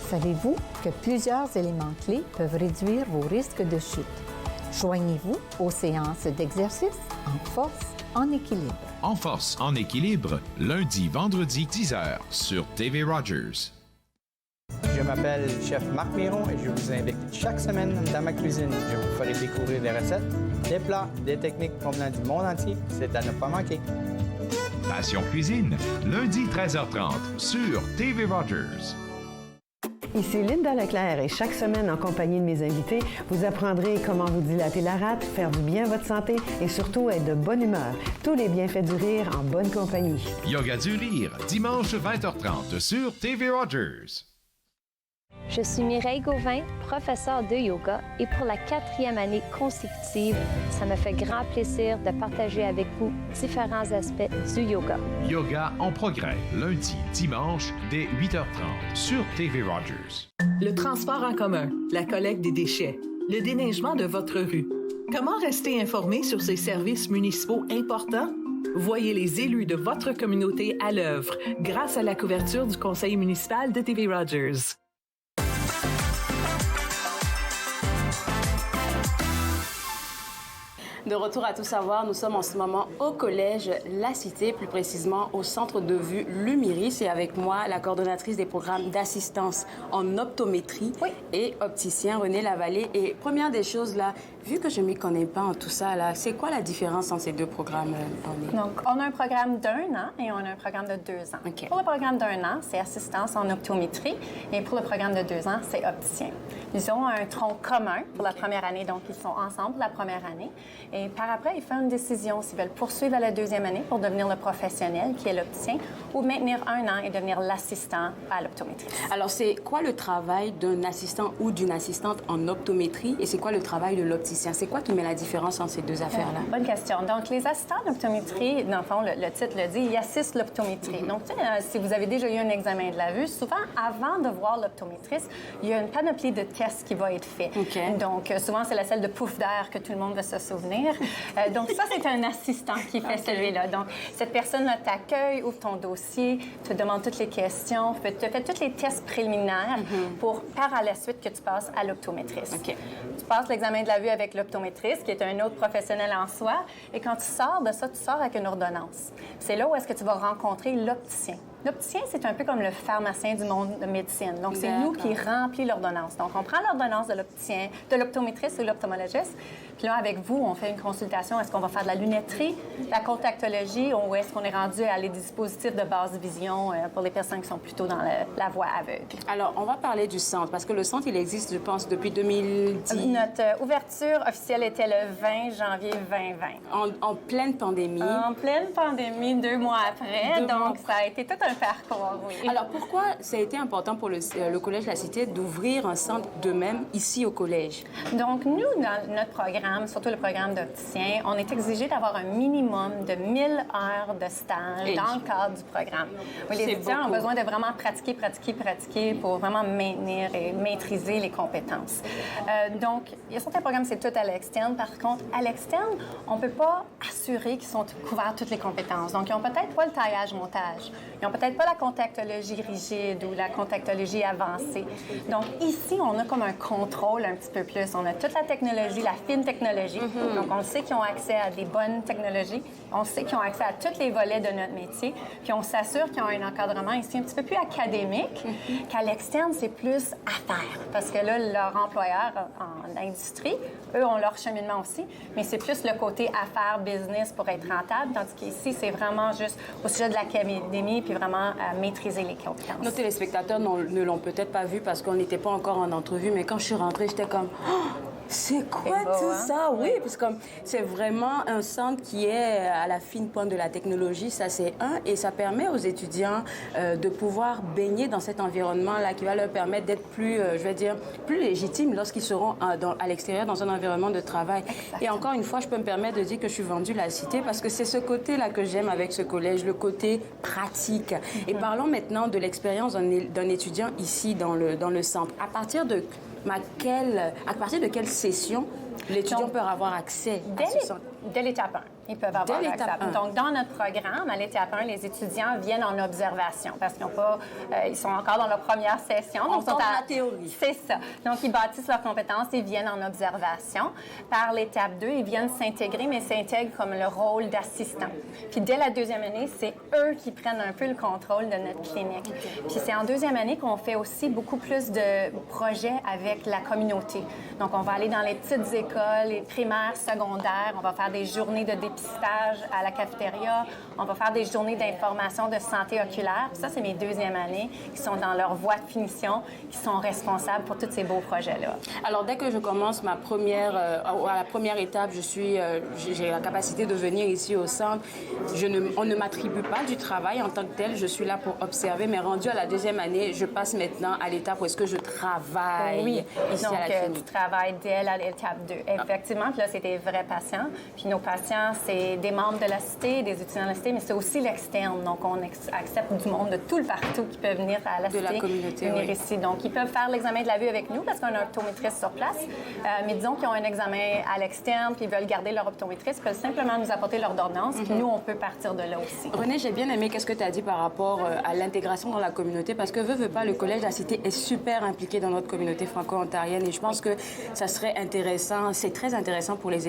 Speaker 5: Savez-vous que plusieurs éléments clés peuvent réduire vos risques de chute? Joignez-vous aux séances d'exercice en force, en équilibre.
Speaker 6: En force, en équilibre, lundi, vendredi, 10h sur TV Rogers.
Speaker 7: Je m'appelle Chef Marc Miron et je vous invite chaque semaine dans ma cuisine. Je vous ferai découvrir des recettes, des plats, des techniques provenant du monde entier. C'est à ne pas manquer.
Speaker 6: Passion Cuisine, lundi 13h30 sur TV Rogers.
Speaker 12: Ici Linda Leclerc et chaque semaine, en compagnie de mes invités, vous apprendrez comment vous dilater la rate, faire du bien à votre santé et surtout être de bonne humeur. Tous les bienfaits du rire en bonne compagnie.
Speaker 6: Yoga du rire, dimanche 20h30 sur TV Rogers.
Speaker 13: Je suis Mireille Gauvin, professeure de yoga, et pour la 4e année consécutive, ça me fait grand plaisir de partager avec vous différents aspects du yoga.
Speaker 6: Yoga en progrès, lundi, dimanche, dès 8h30 sur TV Rogers.
Speaker 3: Le transport en commun, la collecte des déchets, le déneigement de votre rue. Comment rester informé sur ces services municipaux importants? Voyez les élus de votre communauté à l'œuvre grâce à la couverture du Conseil municipal de TV Rogers.
Speaker 1: De retour à Tout savoir, nous sommes en ce moment au collège La Cité, plus précisément au centre de vue Lumiris. Et avec moi, la coordonnatrice des programmes d'assistance en optométrie et opticien, René Lavallée. Et première des choses, là, vu que je ne m'y connais pas en tout ça, là, c'est quoi la différence entre ces deux programmes, René?
Speaker 16: Donc, on a un programme d'1 an et on a un programme de 2 ans.
Speaker 1: Okay.
Speaker 16: Pour le programme d'1 an, c'est assistance en optométrie. Et pour le programme de 2 ans, c'est opticien. Ils ont un tronc commun pour la première année, donc ils sont ensemble la première année. Et par après, ils font une décision s'ils veulent poursuivre à la 2e année pour devenir le professionnel, qui est l'opticien, ou maintenir 1 an et devenir l'assistant à l'optométrie.
Speaker 1: Alors, c'est quoi le travail d'un assistant ou d'une assistante en optométrie et c'est quoi le travail de l'opticien? C'est quoi qui met la différence entre ces deux affaires-là?
Speaker 16: Bonne question. Donc, les assistants d'optométrie, dans le fond, le titre le dit, ils assistent l'optométrie. Donc, tu sais, si vous avez déjà eu un examen de la vue, souvent, avant de voir l'optométriste, il y a une panoplie de tests qui va être fait. Donc, souvent, c'est la celle de pouf d'air que tout le monde va se souvenir. Donc, ça, c'est un assistant qui fait celui-là. Donc, cette personne-là t'accueille, ouvre ton dossier, te demande toutes les questions, te fait tous les tests préliminaires pour, par à la suite, que tu passes à l'optométriste. Tu passes l'examen de la vue avec l'optométriste, qui est un autre professionnel en soi, et quand tu sors de ça, tu sors avec une ordonnance. C'est là où est-ce que tu vas rencontrer l'opticien. L'opticien, c'est un peu comme le pharmacien du monde de médecine. Donc, c'est nous qui remplit l'ordonnance. Donc, on prend l'ordonnance de l'opticien, de l'optométriste ou de l'ophthalmologiste. Puis là, avec vous, on fait une consultation. Est-ce qu'on va faire de la lunetterie, de la contactologie, ou est-ce qu'on est rendu à les dispositifs de basse vision pour les personnes qui sont plutôt dans la voie aveugle?
Speaker 1: Alors, on va parler du centre, parce que le centre, il existe, je pense, depuis 2010.
Speaker 16: Notre ouverture officielle était le 20 janvier 2020.
Speaker 1: En pleine pandémie.
Speaker 16: En pleine pandémie, 2 mois après. Donc, ça a été tout un parcours, oui.
Speaker 1: Alors, pourquoi ça a été important pour le Collège de la Cité d'ouvrir un centre d'eux-mêmes ici au Collège?
Speaker 16: Donc, nous, dans notre programme, surtout le programme d'opticien, on est exigé d'avoir un minimum de 1000 heures de stage dans le cadre du programme. Oui, les étudiants ont besoin de vraiment pratiquer pour vraiment maintenir et maîtriser les compétences. Donc, il y a certains programmes, c'est tout à l'externe. Par contre, à l'externe, on ne peut pas assurer qu'ils sont couverts toutes les compétences. Donc, ils n'ont peut-être pas le taillage-montage. Ils n'ont peut-être pas la contactologie rigide ou la contactologie avancée. Donc, ici, on a comme un contrôle un petit peu plus. On a toute la technologie, la fine technologie. Donc, on sait qu'ils ont accès à des bonnes technologies. On sait qu'ils ont accès à tous les volets de notre métier. Puis, on s'assure qu'ils ont un encadrement ici un petit peu plus académique, qu'à l'externe, c'est plus affaires. Parce que là, leur employeur en industrie, eux ont leur cheminement aussi, mais c'est plus le côté affaires, business pour être rentable, tandis qu'ici, c'est vraiment juste au sujet de l'académie puis vraiment maîtriser les compétences.
Speaker 1: Nos téléspectateurs ne l'ont peut-être pas vu parce qu'on n'était pas encore en entrevue, mais quand je suis rentrée, j'étais comme... Oh! C'est quoi tout ça? Oui, parce que c'est vraiment un centre qui est à la fine pointe de la technologie, ça c'est un, et ça permet aux étudiants de pouvoir baigner dans cet environnement-là qui va leur permettre d'être plus, je vais dire, plus légitimes lorsqu'ils seront à l'extérieur dans un environnement de travail. Exactement. Et encore une fois, je peux me permettre de dire que je suis vendue la Cité parce que c'est ce côté-là que j'aime avec ce collège, le côté pratique. Et parlons maintenant de l'expérience d'un étudiant ici dans le centre. À partir de quelle session l'étudiant peut avoir accès à ce centre?
Speaker 16: Dès l'étape 1. Ils peuvent avoir accès. Donc, dans notre programme, à l'étape 1, les étudiants viennent en observation parce qu'ils n'ont pas... ils sont encore dans leur première session.
Speaker 1: Donc, ils sont à la théorie.
Speaker 16: C'est ça. Donc, ils bâtissent leurs compétences et viennent en observation. Par l'étape 2, ils viennent s'intégrer, mais s'intègrent comme le rôle d'assistant. Puis, dès la deuxième année, c'est eux qui prennent un peu le contrôle de notre clinique. Puis, c'est en deuxième année qu'on fait aussi beaucoup plus de projets avec la communauté. Donc, on va aller dans les petites écoles, les primaires, secondaires. On va faire des journées de dépistage à la cafétéria. On va faire des journées d'information de santé oculaire. Puis ça, c'est mes deuxièmes années qui sont dans leur voie de finition, qui sont responsables pour tous ces beaux projets-là.
Speaker 1: Alors, dès que je commence à la première étape, j'ai la capacité de venir ici au centre. On ne m'attribue pas du travail en tant que tel. Je suis là pour observer. Mais rendu à la deuxième année, je passe maintenant à l'étape où est-ce que je travaille ici à la clinique.
Speaker 16: Tu travailles dès l'étape 2. Effectivement, puis là, c'est des vrais patients. Puis nos patients, c'est des membres de la Cité, des étudiants de la Cité, mais c'est aussi l'externe. Donc, on accepte du monde de tout le partout qui peut venir à la Cité.
Speaker 1: De la communauté,
Speaker 16: venir ici. Donc, ils peuvent faire l'examen de la vue avec nous parce qu'on a un optométriste sur place. Mais disons qu'ils ont un examen à l'externe puis ils veulent garder leur optométriste, ils peuvent simplement nous apporter leur ordonnance. Puis nous, on peut partir de là aussi.
Speaker 1: René, j'ai bien aimé qu'est-ce que tu as dit par rapport à l'intégration dans la communauté parce que, veut pas, le Collège de la Cité est super impliqué dans notre communauté franco-ontarienne et je pense que ça serait intéressant, c'est très intéressant pour les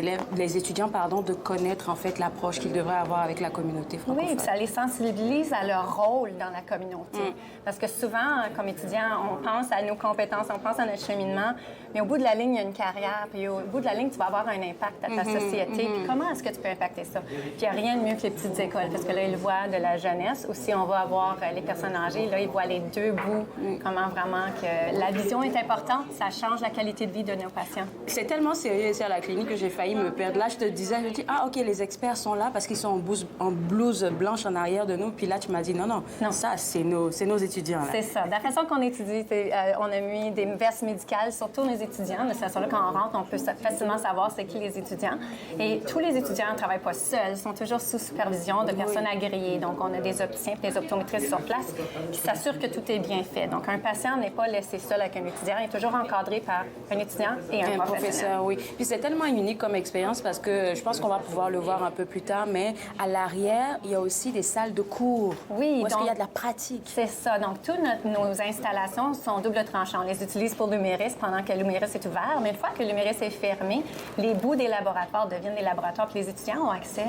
Speaker 1: étudiants, de connaître en fait l'approche qu'ils devraient avoir avec la communauté francophone.
Speaker 16: Oui, puis ça les sensibilise à leur rôle dans la communauté. Parce que souvent, comme étudiant, on pense à nos compétences, on pense à notre cheminement, mais au bout de la ligne, il y a une carrière, puis au bout de la ligne, tu vas avoir un impact à ta société. Puis comment est-ce que tu peux impacter ça? Puis il n'y a rien de mieux que les petites écoles, parce que là, ils voient de la jeunesse. Aussi, on va avoir les personnes âgées, là, ils voient les deux bouts, comment vraiment que la vision est importante, ça change la qualité de vie de nos patients.
Speaker 1: C'est tellement sérieux ici à la clinique que j'ai failli me perdre. Là, je te disais, OK, les experts sont là parce qu'ils sont en blouse blanche en arrière de nous. Puis là, tu m'as dit, non, ça, c'est nos étudiants.
Speaker 16: C'est ça. De la façon qu'on étudie, on a mis des vestes médicales sur tous nos étudiants. De cette façon-là, quand on rentre, on peut facilement savoir c'est qui les étudiants. Et tous les étudiants ne travaillent pas seuls. Ils sont toujours sous supervision de personnes agréées. Donc, on a des opticiens et des optométristes sur place qui s'assurent que tout est bien fait. Donc, un patient n'est pas laissé seul avec un étudiant. Il est toujours encadré par un étudiant et un
Speaker 1: professeur. Oui. Puis c'est tellement unique comme expérience parce que je pense qu'on va pouvoir le voir un peu plus tard, mais à l'arrière, il y a aussi des salles de cours.
Speaker 16: Oui,
Speaker 1: parce qu'il y a de la pratique.
Speaker 16: C'est ça. Donc, toutes nos installations sont double tranchant. On les utilise pour l'Huméris pendant que l'Huméris est ouvert, mais une fois que l'Huméris est fermé, les bouts des laboratoires deviennent des laboratoires, puis les étudiants ont accès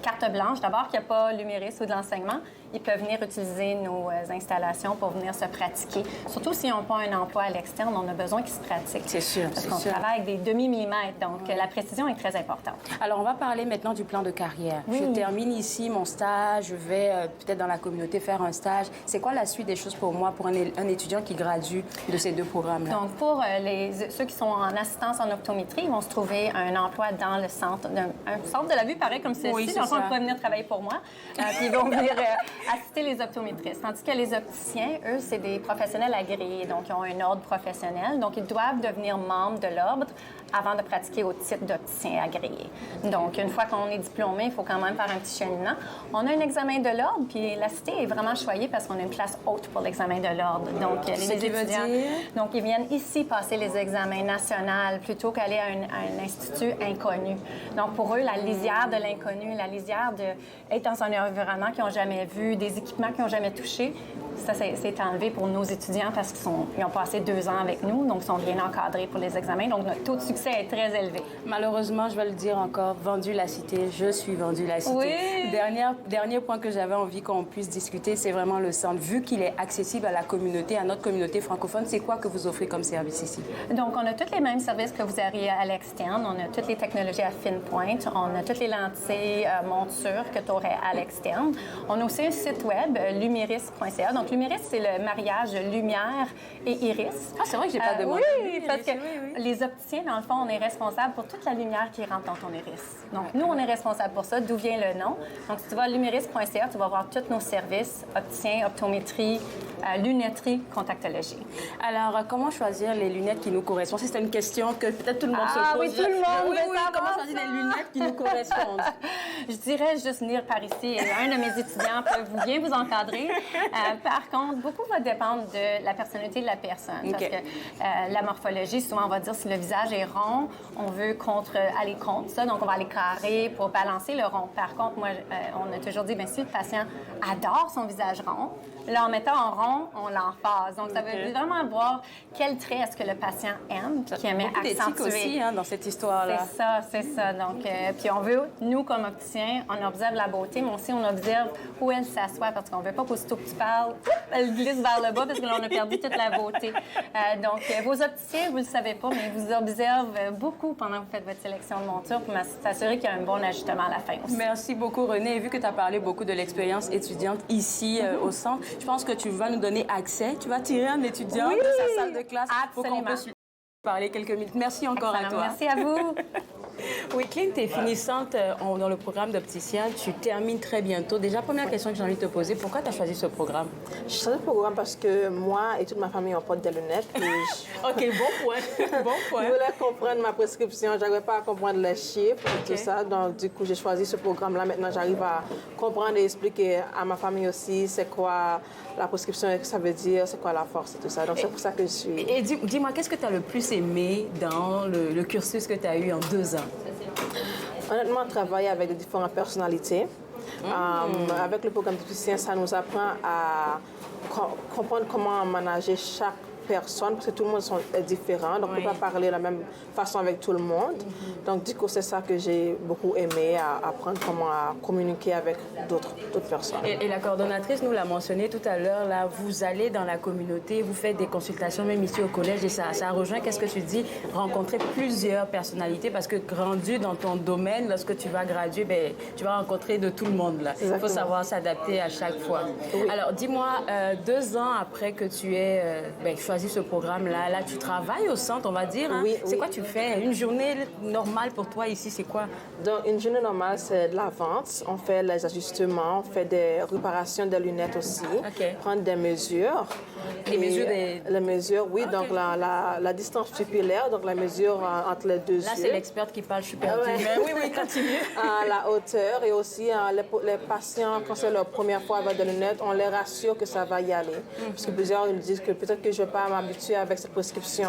Speaker 16: carte blanche. D'abord, qu'il n'y a pas l'Huméris ou de l'enseignement, ils peuvent venir utiliser nos installations pour venir se pratiquer. Surtout s'ils n'ont pas un emploi à l'externe, on a besoin qu'ils se pratiquent.
Speaker 1: C'est sûr.
Speaker 16: Parce qu'on travaille avec des demi-millimètres, donc la précision est très importante.
Speaker 1: Alors, on va parler maintenant du plan de carrière. Oui. Je termine ici mon stage, je vais peut-être dans la communauté faire un stage. C'est quoi la suite des choses pour moi, pour un étudiant qui gradue de ces deux programmes-là?
Speaker 16: Donc, pour ceux qui sont en assistance en optométrie, ils vont se trouver un emploi dans le centre, un centre de la vue, pareil comme celui-ci.
Speaker 1: Oui,
Speaker 16: Donc, pourraient venir travailler pour moi. Puis ils vont venir assister les optométristes. Tandis que les opticiens, eux, c'est des professionnels agréés. Donc, ils ont un ordre professionnel. Donc, ils doivent devenir membres de l'ordre avant de pratiquer au titre d'opticien agréé. Donc, une fois qu'on est diplômé, il faut quand même faire un petit cheminement. On a un examen de l'ordre, puis la cité est vraiment choyée parce qu'on a une place haute pour l'examen de l'ordre. Donc, les étudiants, donc, ils viennent ici passer les examens nationaux plutôt qu'aller à un institut inconnu. Donc, pour eux, la lisière de l'inconnu, la lisière d'être dans un environnement qu'ils n'ont jamais vu, des équipements qu'ils n'ont jamais touchés, ça, c'est enlevé pour nos étudiants parce qu'ils ont passé 2 ans avec nous, donc ils sont bien encadrés pour les examens. Donc, notre taux de succès est très élevé.
Speaker 1: Malheureusement, je vais le dire encore, vendu la cité, je suis vendu la cité.
Speaker 16: Oui.
Speaker 1: Dernier point que j'avais envie qu'on puisse discuter, c'est vraiment le centre. Vu qu'il est accessible à la communauté, à notre communauté francophone, c'est quoi que vous offrez comme service ici?
Speaker 16: Donc, on a tous les mêmes services que vous auriez à l'externe. On a toutes les technologies à fine pointe. On a toutes les lentilles montures que tu aurais à l'externe. On a aussi un site web, lumiris.ca. Donc, lumiris, c'est le mariage lumière et iris.
Speaker 1: Ah, c'est vrai que j'ai pas demandé.
Speaker 16: Oui, parce que les opticiens, dans le fond, on est responsable pour toute la lumière qui rentre dans ton iris. Donc, nous, on est responsable pour ça, d'où vient le nom. Donc, si tu vas à lumiris.ca, tu vas voir tous nos services, opticien, optométrie, lunetterie, contactologie.
Speaker 1: Alors, comment choisir les lunettes qui nous correspondent? C'est une question que peut-être tout le monde se pose.
Speaker 16: Ah oui, tout le monde veut savoir
Speaker 1: comment choisir les lunettes qui nous correspondent?
Speaker 16: Je dirais juste venir par ici. Un de mes étudiants peut bien vous encadrer. Par contre, beaucoup va dépendre de la personnalité de la personne. Parce que la morphologie, souvent, on va dire si le visage est rond, on veut aller contre ça. Donc, on va aller carré pour balancer le rond. Par contre, moi, on a toujours dit, bien, si le patient adore son visage rond, là, en mettant en rond, on l'emphase. Donc, ça veut vraiment voir quel trait est-ce que le patient aime, puis qui aimait accentuer.
Speaker 1: Aussi, hein, dans cette histoire-là.
Speaker 16: C'est ça. Donc, puis on veut, nous, comme opticiens, on observe la beauté, mais aussi on observe où elle s'assoit, parce qu'on ne veut pas qu'aussitôt que tu parles, elle glisse vers le bas, parce que là, on a perdu toute la beauté. Donc, vos opticiens, vous ne le savez pas, mais ils vous observent beaucoup pendant que vous faites votre sélection de monture pour s'assurer qu'il y a un bon ajustement à la fin aussi.
Speaker 1: Merci beaucoup, Renée. Vu que tu as parlé beaucoup de l'expérience étudiante ici au centre, je pense que tu vas nous donner accès. Tu vas tirer un étudiant de sa salle de classe pour qu'on puisse lui parler quelques minutes. Merci encore à toi.
Speaker 16: Merci à vous.
Speaker 1: Oui, Clint, tu es finissante dans le programme d'opticien. Tu termines très bientôt. Déjà, première question que j'ai envie de te poser, pourquoi tu as choisi ce programme?
Speaker 17: J'ai choisi ce programme parce que moi et toute ma famille, on porte des lunettes.
Speaker 1: OK, bon point. Bon point.
Speaker 17: Je voulais comprendre ma prescription. Je n'arrivais pas à comprendre les chiffres et tout ça. Donc, du coup, j'ai choisi ce programme-là. Maintenant, j'arrive à comprendre et expliquer à ma famille aussi c'est quoi la prescription et ce que ça veut dire, c'est quoi la force et tout ça. Donc, c'est pour ça que je suis...
Speaker 1: Et dis-moi, qu'est-ce que tu as le plus aimé dans le cursus que tu as eu en 2 ans?
Speaker 17: Honnêtement, travailler avec de différentes personnalités. Avec le programme d'opticien, ça nous apprend à comprendre comment manager chaque personne, parce que tout le monde est différent, donc on ne peut pas parler de la même façon avec tout le monde. Donc, du coup, c'est ça que j'ai beaucoup aimé, apprendre comment à communiquer avec d'autres personnes.
Speaker 1: Et la coordonnatrice nous l'a mentionné tout à l'heure, là, vous allez dans la communauté, vous faites des consultations, même ici au collège, et ça rejoint, qu'est-ce que tu dis, rencontrer plusieurs personnalités, parce que rendu dans ton domaine, lorsque tu vas graduer, bien, tu vas rencontrer de tout le monde, là. Il faut savoir s'adapter à chaque fois. Oui. Alors, dis-moi, 2 ans après que tu aies choisi ce programme-là, là, tu travailles au centre, on va dire. Hein? Oui, c'est quoi tu fais? Une journée normale pour toi ici, c'est quoi?
Speaker 17: Donc, une journée normale, c'est de la vente. On fait les ajustements, on fait des réparations des lunettes aussi. Prendre des mesures.
Speaker 1: Les mesures des...
Speaker 17: Les mesures, oui. Donc, la distance pupillaire, donc la mesure entre les deux yeux.
Speaker 1: Là, c'est l'experte qui parle, je suis perdue. Mais oui, continue.
Speaker 17: La hauteur et aussi les patients, quand c'est leur première fois avec des lunettes, on les rassure que ça va y aller. Parce que plusieurs ils disent que peut-être que je ne vais pas m'habituer avec cette prescription.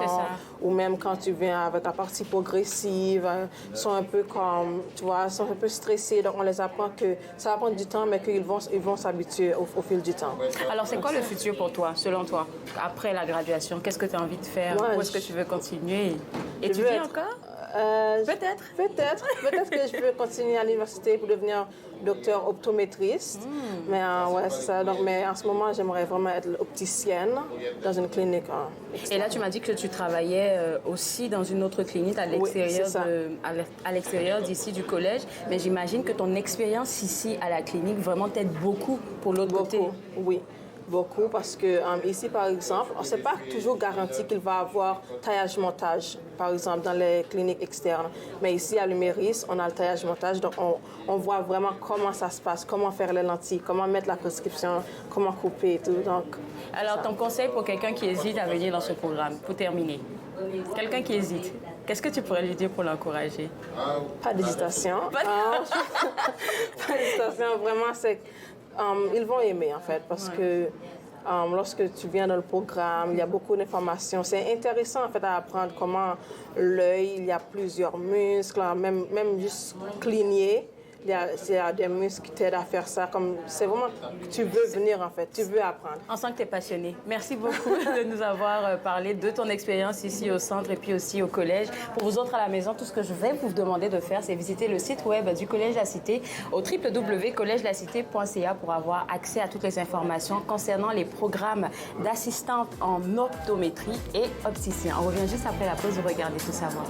Speaker 17: Ou même quand tu viens avec la partie progressive, ils sont un peu comme, tu vois, ils sont un peu stressés. Donc, on les apprend que ça va prendre du temps, mais qu'ils vont s'habituer au fil du temps.
Speaker 1: Alors, c'est quoi le futur pour toi, selon toi, après la graduation? Qu'est-ce que tu as envie de faire? Où est-ce que tu veux continuer? Étudier encore?
Speaker 17: Peut-être que je veux continuer à l'université pour devenir docteur optométriste. Mais ouais, c'est ça. Donc, mais en ce moment, j'aimerais vraiment être opticienne dans une clinique.
Speaker 1: Et là, tu m'as dit que tu travaillais aussi dans une autre clinique à l'extérieur d'ici du collège. Mais j'imagine que ton expérience ici à la clinique vraiment t'aide beaucoup pour l'autre côté.
Speaker 17: Oui. beaucoup parce que ici, par exemple, on ne s'est pas toujours garanti qu'il va avoir taillage-montage, par exemple, dans les cliniques externes. Mais ici, à l'Huméris, on a le taillage-montage, donc on voit vraiment comment ça se passe, comment faire les lentilles, comment mettre la prescription, comment couper et tout. Donc,
Speaker 1: alors, ton conseil pour quelqu'un qui hésite à venir dans ce programme, pour terminer, quelqu'un qui hésite, qu'est-ce que tu pourrais lui dire pour l'encourager?
Speaker 17: Pas d'hésitation. Pas d'hésitation, vraiment, c'est... ils vont aimer, en fait, parce que lorsque tu viens dans le programme, il y a beaucoup d'informations. C'est intéressant, en fait, à apprendre comment l'œil, il y a plusieurs muscles, même juste cligner. Il y a des muscles qui t'aident à faire ça. C'est vraiment que tu veux venir, en fait. Tu veux apprendre.
Speaker 1: On sent que tu es passionné. Merci beaucoup de nous avoir parlé de ton expérience ici au centre et puis aussi au collège. Pour vous autres à la maison, tout ce que je vais vous demander de faire, c'est visiter le site web du Collège La Cité au www.collegelacité.ca pour avoir accès à toutes les informations concernant les programmes d'assistante en optométrie et opticien. On revient juste après la pause. Vous regardez Tout savoir.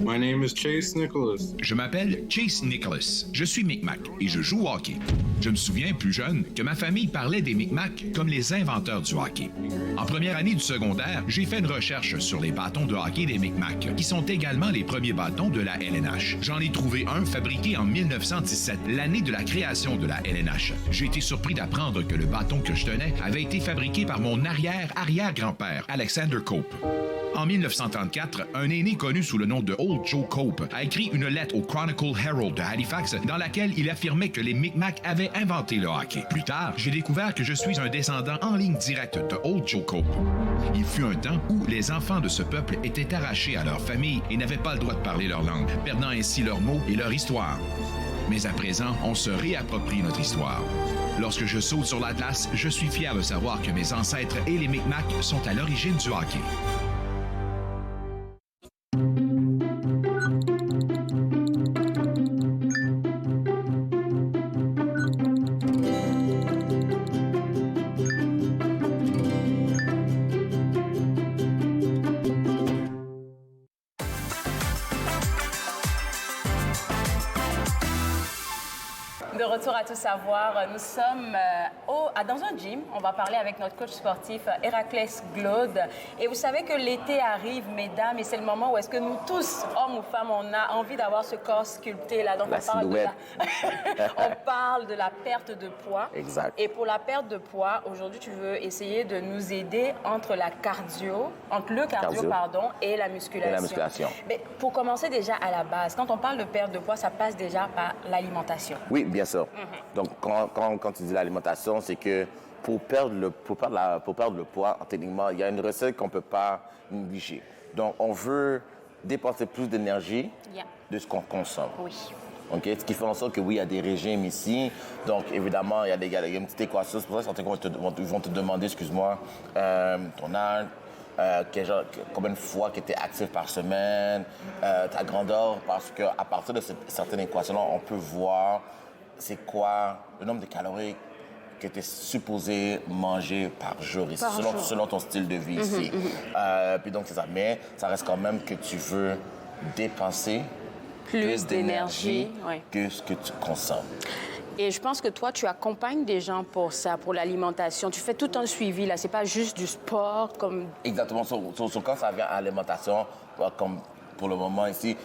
Speaker 18: My name is Chase Nicholas.
Speaker 6: Je m'appelle Chase Nicholas. Je suis Micmac et je joue au hockey. Je me souviens, plus jeune, que ma famille parlait des Micmacs comme les inventeurs du hockey. En première année du secondaire, j'ai fait une recherche sur les bâtons de hockey des Micmacs, qui sont également les premiers bâtons de la LNH. J'en ai trouvé un fabriqué en 1917, l'année de la création de la LNH. J'ai été surpris d'apprendre que le bâton que je tenais avait été fabriqué par mon arrière-arrière-grand-père, Alexander Cope. En 1934, un aîné connu sous le nom de Old Joe Cope a écrit une lettre au Chronicle Herald de Halifax dans laquelle il affirmait que les Micmacs avaient inventé le hockey. Plus tard, j'ai découvert que je suis un descendant en ligne directe de Old Joe Cope. Il fut un temps où les enfants de ce peuple étaient arrachés à leur famille et n'avaient pas le droit de parler leur langue, perdant ainsi leurs mots et leur histoire. Mais à présent, on se réapproprie notre histoire. Lorsque je saute sur l'Atlas, je suis fier de savoir que mes ancêtres et les Micmacs sont à l'origine du hockey.
Speaker 1: De retour à Tout savoir, nous sommes dans un gym. On va parler avec notre coach sportif Héraclès Glaude. Et vous savez que l'été arrive, mesdames, et c'est le moment où est-ce que nous tous, hommes ou femmes, on a envie d'avoir ce corps sculpté là. Donc on parle de la perte de poids.
Speaker 19: Exact.
Speaker 1: Et pour la perte de poids, aujourd'hui, tu veux essayer de nous aider entre le cardio et la musculation.
Speaker 19: Et la musculation.
Speaker 1: Mais pour commencer déjà à la base, quand on parle de perte de poids, ça passe déjà par l'alimentation.
Speaker 19: Oui, bien sûr. Donc, quand tu dis l'alimentation, c'est que pour perdre le poids, techniquement, il y a une recette qu'on ne peut pas négliger. Donc, on veut dépenser plus d'énergie de ce qu'on consomme.
Speaker 1: Oui.
Speaker 19: Okay? Ce qui fait en sorte que, oui, il y a des régimes ici. Donc, évidemment, il y a une petite équation. C'est pour ça que certains vont te demander, excuse-moi, ton âge, combien de fois que tu es actif par semaine, ta grandeur, parce qu'à partir de certaines équations-là, on peut voir c'est quoi le nombre de calories que tu es supposé manger par jour ici, selon ton style de vie ici. Puis donc, c'est ça. Mais ça reste quand même que tu veux dépenser plus d'énergie que ce que tu consommes.
Speaker 1: Et je pense que toi, tu accompagnes des gens pour ça, pour l'alimentation. Tu fais tout un suivi, là. C'est pas juste du sport comme...
Speaker 19: Exactement. Quand ça vient à l'alimentation, comme pour le moment ici,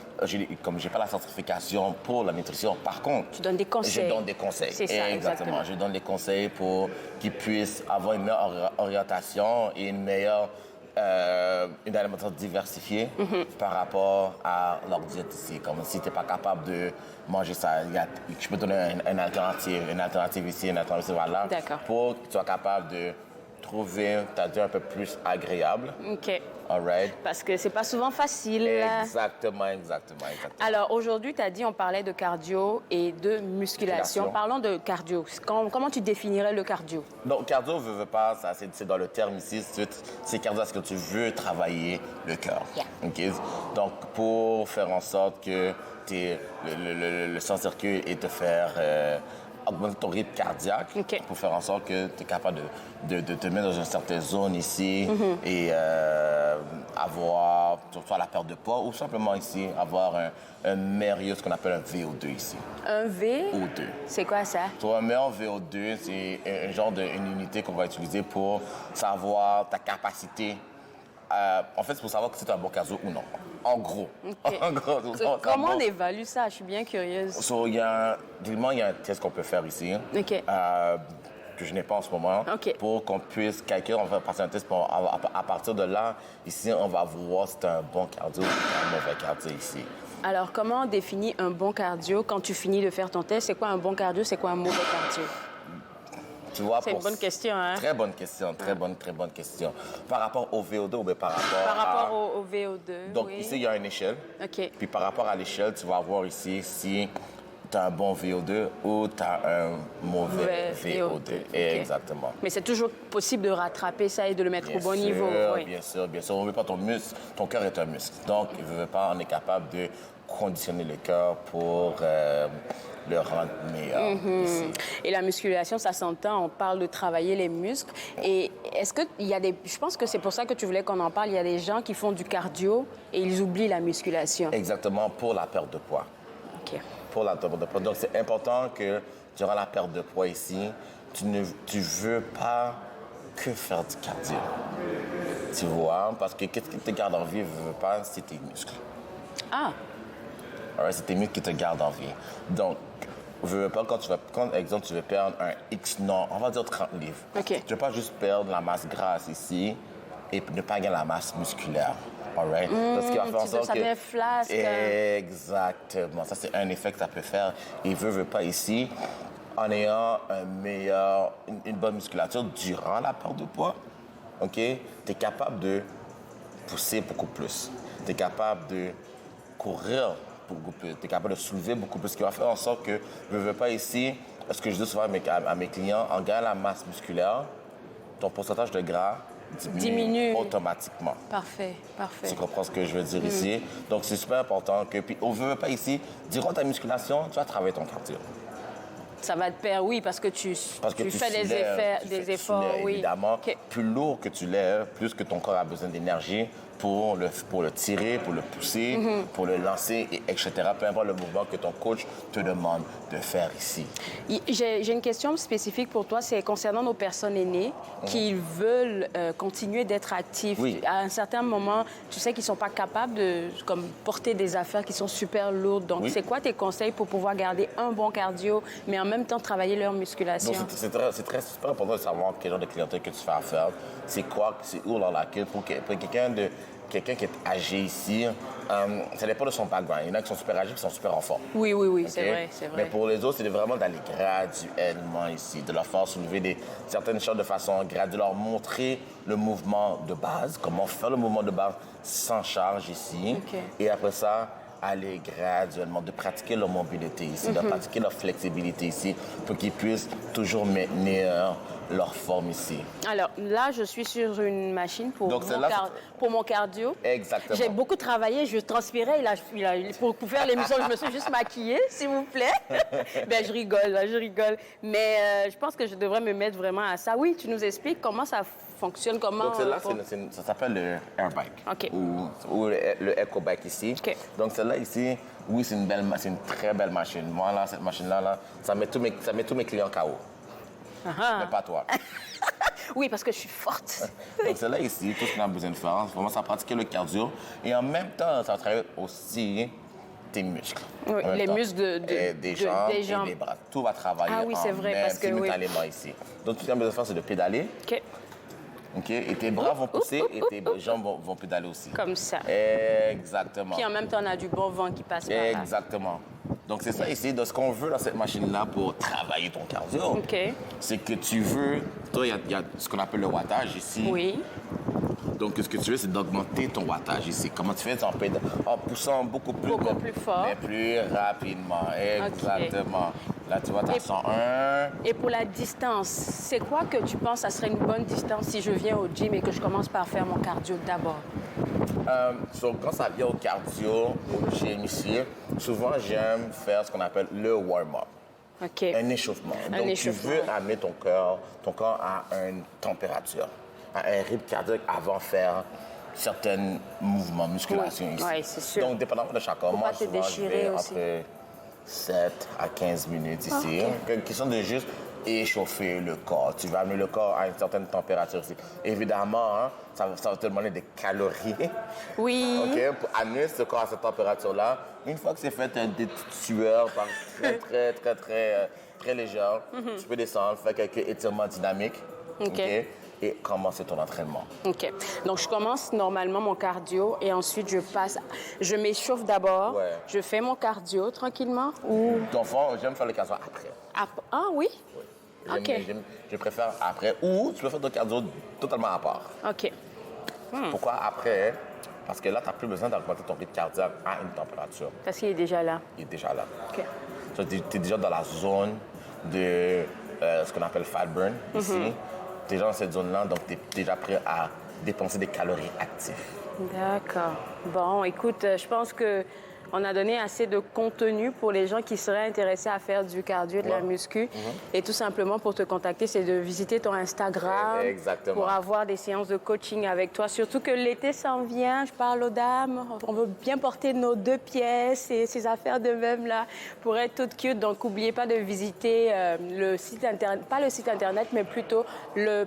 Speaker 19: comme j'ai pas la certification pour la nutrition, par contre...
Speaker 1: Tu donnes des conseils.
Speaker 19: Je donne des conseils.
Speaker 1: C'est ça, exactement.
Speaker 19: Je donne des conseils pour qu'ils puissent avoir une meilleure orientation et une alimentation diversifiée par rapport à leur diète ici. Comme si tu n'es pas capable de manger ça, je peux te donner une alternative ici, une alternative là, pour que tu sois capable de trouver ta diète un peu plus agréable.
Speaker 1: OK.
Speaker 19: All right.
Speaker 1: Parce que c'est pas souvent facile.
Speaker 19: Exactement.
Speaker 1: Alors aujourd'hui, tu as dit on parlait de cardio et de musculation. Parlons de cardio. Comment tu définirais le cardio?
Speaker 19: Donc, cardio, veut pas, ça, c'est dans le terme ici, c'est cardio, est-ce que tu veux travailler le cœur. Okay? Donc, pour faire en sorte que le sang circule et te faire augmenter ton rythme cardiaque pour faire en sorte que tu es capable de te mettre dans une certaine zone ici et avoir soit la perte de poids ou simplement ici avoir un meilleur, ce qu'on appelle un VO2 ici.
Speaker 1: Un
Speaker 19: VO2.
Speaker 1: C'est quoi ça?
Speaker 19: Un meilleur VO2, c'est un genre d'une unité qu'on va utiliser pour savoir ta capacité. En fait, c'est pour savoir que c'est un bon cardio ou non. En gros. En gros
Speaker 1: comment on évalue ça? Je suis bien curieuse.
Speaker 19: Il y a un test qu'on peut faire ici. Que je n'ai pas en ce moment. Pour qu'on puisse calculer, on va passer un test. À partir de là, ici, on va voir si c'est un bon cardio ou un mauvais cardio ici.
Speaker 1: Alors, comment on définit un bon cardio quand tu finis de faire ton test? C'est quoi un bon cardio? C'est quoi un mauvais cardio? C'est une bonne question, hein?
Speaker 19: Très bonne question, très bonne question. Par rapport au VO2 ou bien par rapport
Speaker 1: au VO2,
Speaker 19: donc, ici, il y a une échelle. Puis par rapport à l'échelle, tu vas voir ici si tu as un bon VO2 ou tu as un mauvais VO2. Exactement.
Speaker 1: Mais c'est toujours possible de rattraper ça et de le mettre au bon niveau.
Speaker 19: Bien sûr. On ne veut pas ton muscle. Ton cœur est un muscle. Donc, on est capable de conditionner le cœur pour le rendre meilleur. Ici.
Speaker 1: Et la musculation, ça s'entend, on parle de travailler les muscles. Et est-ce qu'il y a je pense que c'est pour ça que tu voulais qu'on en parle, il y a des gens qui font du cardio et ils oublient la musculation.
Speaker 19: Exactement, pour la perte de poids. Pour la perte de poids. Donc, c'est important que durant la perte de poids ici, tu ne veux pas que faire du cardio. Tu vois? Parce que qu'est-ce qui te garde en vie, ne veut pas, c'est tes muscles. C'est tes muscles qui te gardent en vie. Donc, veux pas, quand exemple, tu veux perdre un X, on va dire 30 livres. Tu ne veux pas juste perdre la masse grasse ici et ne pas gagner la masse musculaire. Parce qu'il va faire en sorte
Speaker 1: ça devient flasque.
Speaker 19: Exactement. Ça, c'est un effet que ça peut faire. Et veut pas ici, en ayant une bonne musculature durant la perte de poids, tu es capable de pousser beaucoup plus. Tu es capable de courir beaucoup plus. Tu es capable de soulever beaucoup plus. Ce qui va faire en sorte que, veux pas ici, ce que je dis souvent à mes clients, en gagnant la masse musculaire, ton pourcentage de gras diminue automatiquement.
Speaker 1: Parfait.
Speaker 19: Tu comprends ce que je veux dire ici? Donc, c'est super important que... Puis, on ne veut pas ici, durant ta musculation, tu vas travailler ton cardio.
Speaker 1: Ça va te perdre, oui, parce que tu fais des efforts, oui.
Speaker 19: Évidemment, plus lourd que tu lèves, plus que ton corps a besoin d'énergie pour le tirer, pour le pousser, pour le lancer, etc. Peu importe le mouvement que ton coach te demande de faire ici.
Speaker 1: J'ai une question spécifique pour toi, c'est concernant nos personnes aînées qui veulent continuer d'être actifs. À un certain moment, tu sais qu'ils ne sont pas capables de porter des affaires qui sont super lourdes. Donc, c'est quoi tes conseils pour pouvoir garder un bon cardio, mais en même temps travailler leur musculation?
Speaker 19: C'est super important de savoir quel genre de clientèle que tu fais affaire. C'est où dans laquelle, pour quelqu'un qui est âgé ici, ça dépend de son background. Il y en a qui sont super âgés, qui sont super en forme.
Speaker 1: Oui, c'est vrai.
Speaker 19: Mais pour les autres, c'est vraiment d'aller graduellement ici, de leur faire soulever certaines choses de façon graduelle, de leur montrer le mouvement de base, comment faire le mouvement de base sans charge ici. Et après ça, aller graduellement, de pratiquer leur mobilité ici, de pratiquer leur flexibilité ici, pour qu'ils puissent toujours maintenir leur forme ici.
Speaker 1: Alors là, je suis sur une machine pour mon cardio.
Speaker 19: Exactement.
Speaker 1: J'ai beaucoup travaillé, je transpirais. Pour faire l'émission, je me suis juste maquillée, s'il vous plaît. Je rigole. Mais je pense que je devrais me mettre vraiment à ça. Oui, tu nous expliques comment ça fonctionne, comment...
Speaker 19: Donc celle-là, ça s'appelle le air bike ou le eco bike ici. Donc celle-là ici, oui, c'est une très belle machine. Moi, là, cette machine-là, ça met tous mes clients KO. Mais pas toi.
Speaker 1: Oui, parce que je suis forte.
Speaker 19: Donc, c'est là ici, tout ce qu'on a besoin de faire, c'est vraiment ça, pratiquer le cardio. Et en même temps, ça va travailler aussi tes muscles.
Speaker 1: Oui, les muscles
Speaker 19: des jambes et des bras. Tout va travailler simultanément ici. Donc, tout ce qu'on a besoin de faire, c'est de pédaler. Et tes bras vont pousser et tes jambes vont pédaler aussi.
Speaker 1: Comme ça.
Speaker 19: Exactement.
Speaker 1: Puis en même temps, on a du bon vent qui passe par là.
Speaker 19: Exactement. Donc, c'est ça ici. Donc, ce qu'on veut dans cette machine-là pour travailler ton cardio, c'est que tu veux... Toi, il y a ce qu'on appelle le wattage ici.
Speaker 1: Oui.
Speaker 19: Donc, ce que tu veux, c'est d'augmenter ton wattage ici. Comment tu fais? En poussant beaucoup plus
Speaker 1: fort.
Speaker 19: Mais plus rapidement. Exactement. Là, tu vois, tu as 101.
Speaker 1: Et pour la distance, c'est quoi que tu penses ça serait une bonne distance si je viens au gym et que je commence par faire mon cardio d'abord?
Speaker 19: Quand ça vient au cardio, au gym ici, souvent, j'aime faire ce qu'on appelle le warm-up. Un échauffement. Donc, tu veux amener ton corps à une température, à un rythme cardiaque avant de faire certains mouvements, musculation ici.
Speaker 1: Oui, c'est sûr.
Speaker 19: Donc, dépendamment de chaque corps, moi, souvent, je vais entre 7 à 15 minutes ici, qui sont de juste échauffer le corps. Tu vas amener le corps à une certaine température aussi. Évidemment, ça va te demander des calories.
Speaker 1: Oui.
Speaker 19: OK, pour amener ce corps à cette température-là. Une fois que c'est fait, des petites sueurs très légères, tu peux descendre, faire quelques étirements dynamiques. OK. Et commencer ton entraînement.
Speaker 1: OK. Donc, je commence normalement mon cardio et ensuite je m'échauffe d'abord. Ouais. Je fais mon cardio tranquillement ou...
Speaker 19: Dans le fond, j'aime faire le cardio après.
Speaker 1: Ah oui?
Speaker 19: Oui. Je préfère après. Ou tu peux faire ton cardio totalement à part.
Speaker 1: OK.
Speaker 19: Pourquoi après? Parce que là, tu n'as plus besoin d'augmenter ton rythme cardiaque à une température.
Speaker 1: Parce qu'il est déjà là.
Speaker 19: Il est déjà là.
Speaker 1: OK.
Speaker 19: Tu es déjà dans la zone de ce qu'on appelle fat burn ici. Tu es dans cette zone-là, donc tu es déjà prêt à dépenser des calories actives.
Speaker 1: D'accord. Bon, écoute, je pense qu'on a donné assez de contenu pour les gens qui seraient intéressés à faire du cardio et de la muscu. Et tout simplement, pour te contacter, c'est de visiter ton Instagram.
Speaker 19: Exactement.
Speaker 1: Pour avoir des séances de coaching avec toi. Surtout que l'été s'en vient, je parle aux dames. On veut bien porter nos 2 pièces et ces affaires de même là pour être toutes cute. Donc, n'oubliez pas de visiter le site Internet, pas le site Internet, mais plutôt la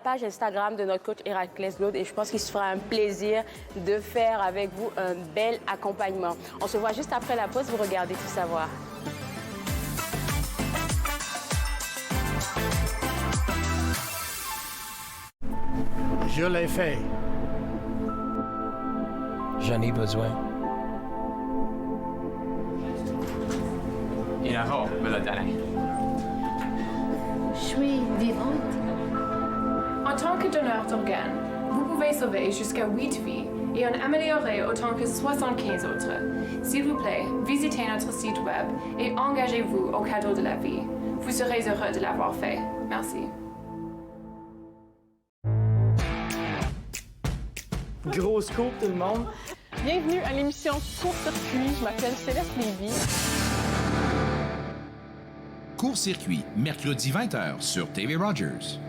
Speaker 1: page Instagram de notre coach Héraclès Glaude. Et je pense qu'il se fera un plaisir de faire avec vous un bel accompagnement. On se voit juste après la pause. Vous regardez Tout savoir.
Speaker 20: Je l'ai fait.
Speaker 21: J'en ai besoin.
Speaker 22: Idaho me l'a donné.
Speaker 8: Je suis vivante.
Speaker 9: En tant que donneur d'organes, vous pouvez sauver jusqu'à 8 vies et en améliorer autant que 75 autres. S'il vous plaît, visitez notre site web et engagez-vous au cadeau de la vie. Vous serez heureux de l'avoir fait. Merci.
Speaker 23: Grosse coupe, tout le monde.
Speaker 11: Bienvenue à l'émission Court-circuit. Je m'appelle Céleste Lévy.
Speaker 6: Court-circuit, mercredi 20h sur TV Rogers.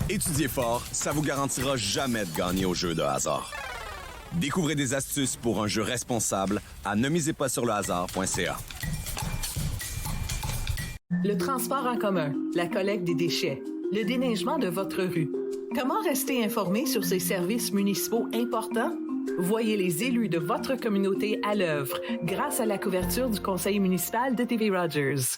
Speaker 24: Étudiez fort, ça vous garantira jamais de gagner au jeu de hasard. Découvrez des astuces pour un jeu responsable à nemisezpassurlehasard.ca.
Speaker 3: Le transport en commun, la collecte des déchets, le déneigement de votre rue. Comment rester informé sur ces services municipaux importants? Voyez les élus de votre communauté à l'œuvre grâce à la couverture du conseil municipal de TV Rogers.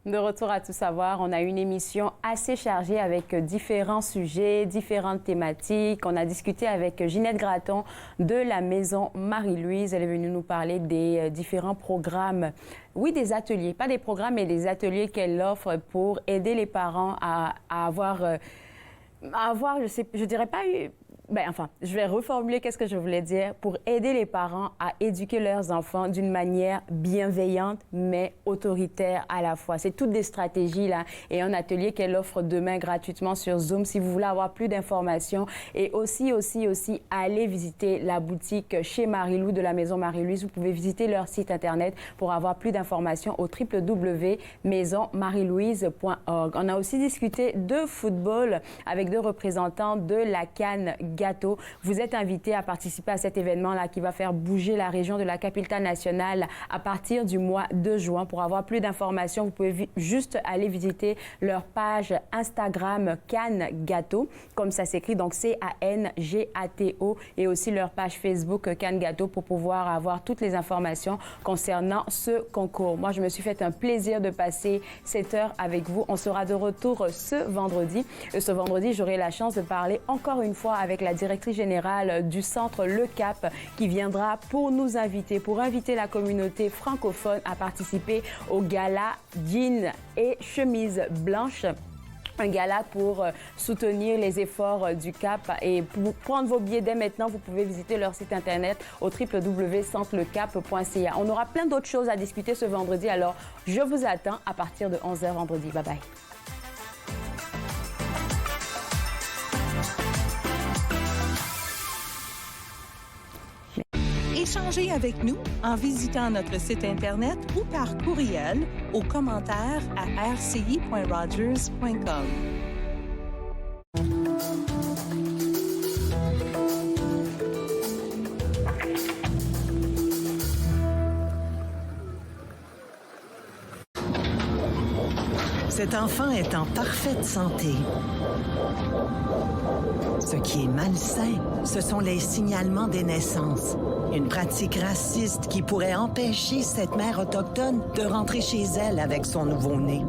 Speaker 1: De retour à Tout savoir, on a une émission assez chargée avec différents sujets, différentes thématiques. On a discuté avec Ginette Gratton de la Maison Marie-Louise. Elle est venue nous parler des différents programmes, oui, des ateliers, pas des programmes, mais des ateliers qu'elle offre pour aider les parents à avoir, je dirais pas eu... je vais reformuler qu'est-ce que je voulais dire pour aider les parents à éduquer leurs enfants d'une manière bienveillante, mais autoritaire à la fois. C'est toutes des stratégies, là, et un atelier qu'elle offre demain gratuitement sur Zoom. Si vous voulez avoir plus d'informations et aussi, allez visiter la boutique chez Marie-Lou de la Maison Marie-Louise. Vous pouvez visiter leur site Internet pour avoir plus d'informations au www.maisonmarielouise.org. On a aussi discuté de football avec 2 représentants de la CAN Gâteau. Vous êtes invités à participer à cet événement-là qui va faire bouger la région de la capitale nationale à partir du mois de juin. Pour avoir plus d'informations, vous pouvez juste aller visiter leur page Instagram CAN Gâteau, comme ça s'écrit, donc CANGATO, et aussi leur page Facebook CAN Gâteau pour pouvoir avoir toutes les informations concernant ce concours. Moi, je me suis fait un plaisir de passer cette heure avec vous. On sera de retour ce vendredi. Et ce vendredi, j'aurai la chance de parler encore une fois avec la directrice générale du centre Le Cap qui viendra pour nous inviter, pour inviter la communauté francophone à participer au gala jeans et chemise blanche un gala pour soutenir les efforts du CAP. Et pour prendre vos billets dès maintenant, vous pouvez visiter leur site internet au www.centrecap.ca. On aura plein d'autres choses à discuter ce vendredi, alors je vous attends à partir de 11h vendredi. Bye bye.
Speaker 4: Échangez avec nous en visitant notre site Internet ou par courriel aux commentaires à rci.rogers.com.
Speaker 10: Cet enfant est en parfaite santé. Ce qui est malsain, ce sont les signalements des naissances. Une pratique raciste qui pourrait empêcher cette mère autochtone de rentrer chez elle avec son nouveau-né.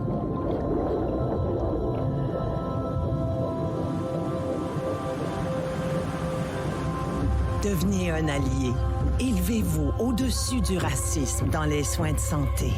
Speaker 10: Devenez un allié. Élevez-vous au-dessus du racisme dans les soins de santé.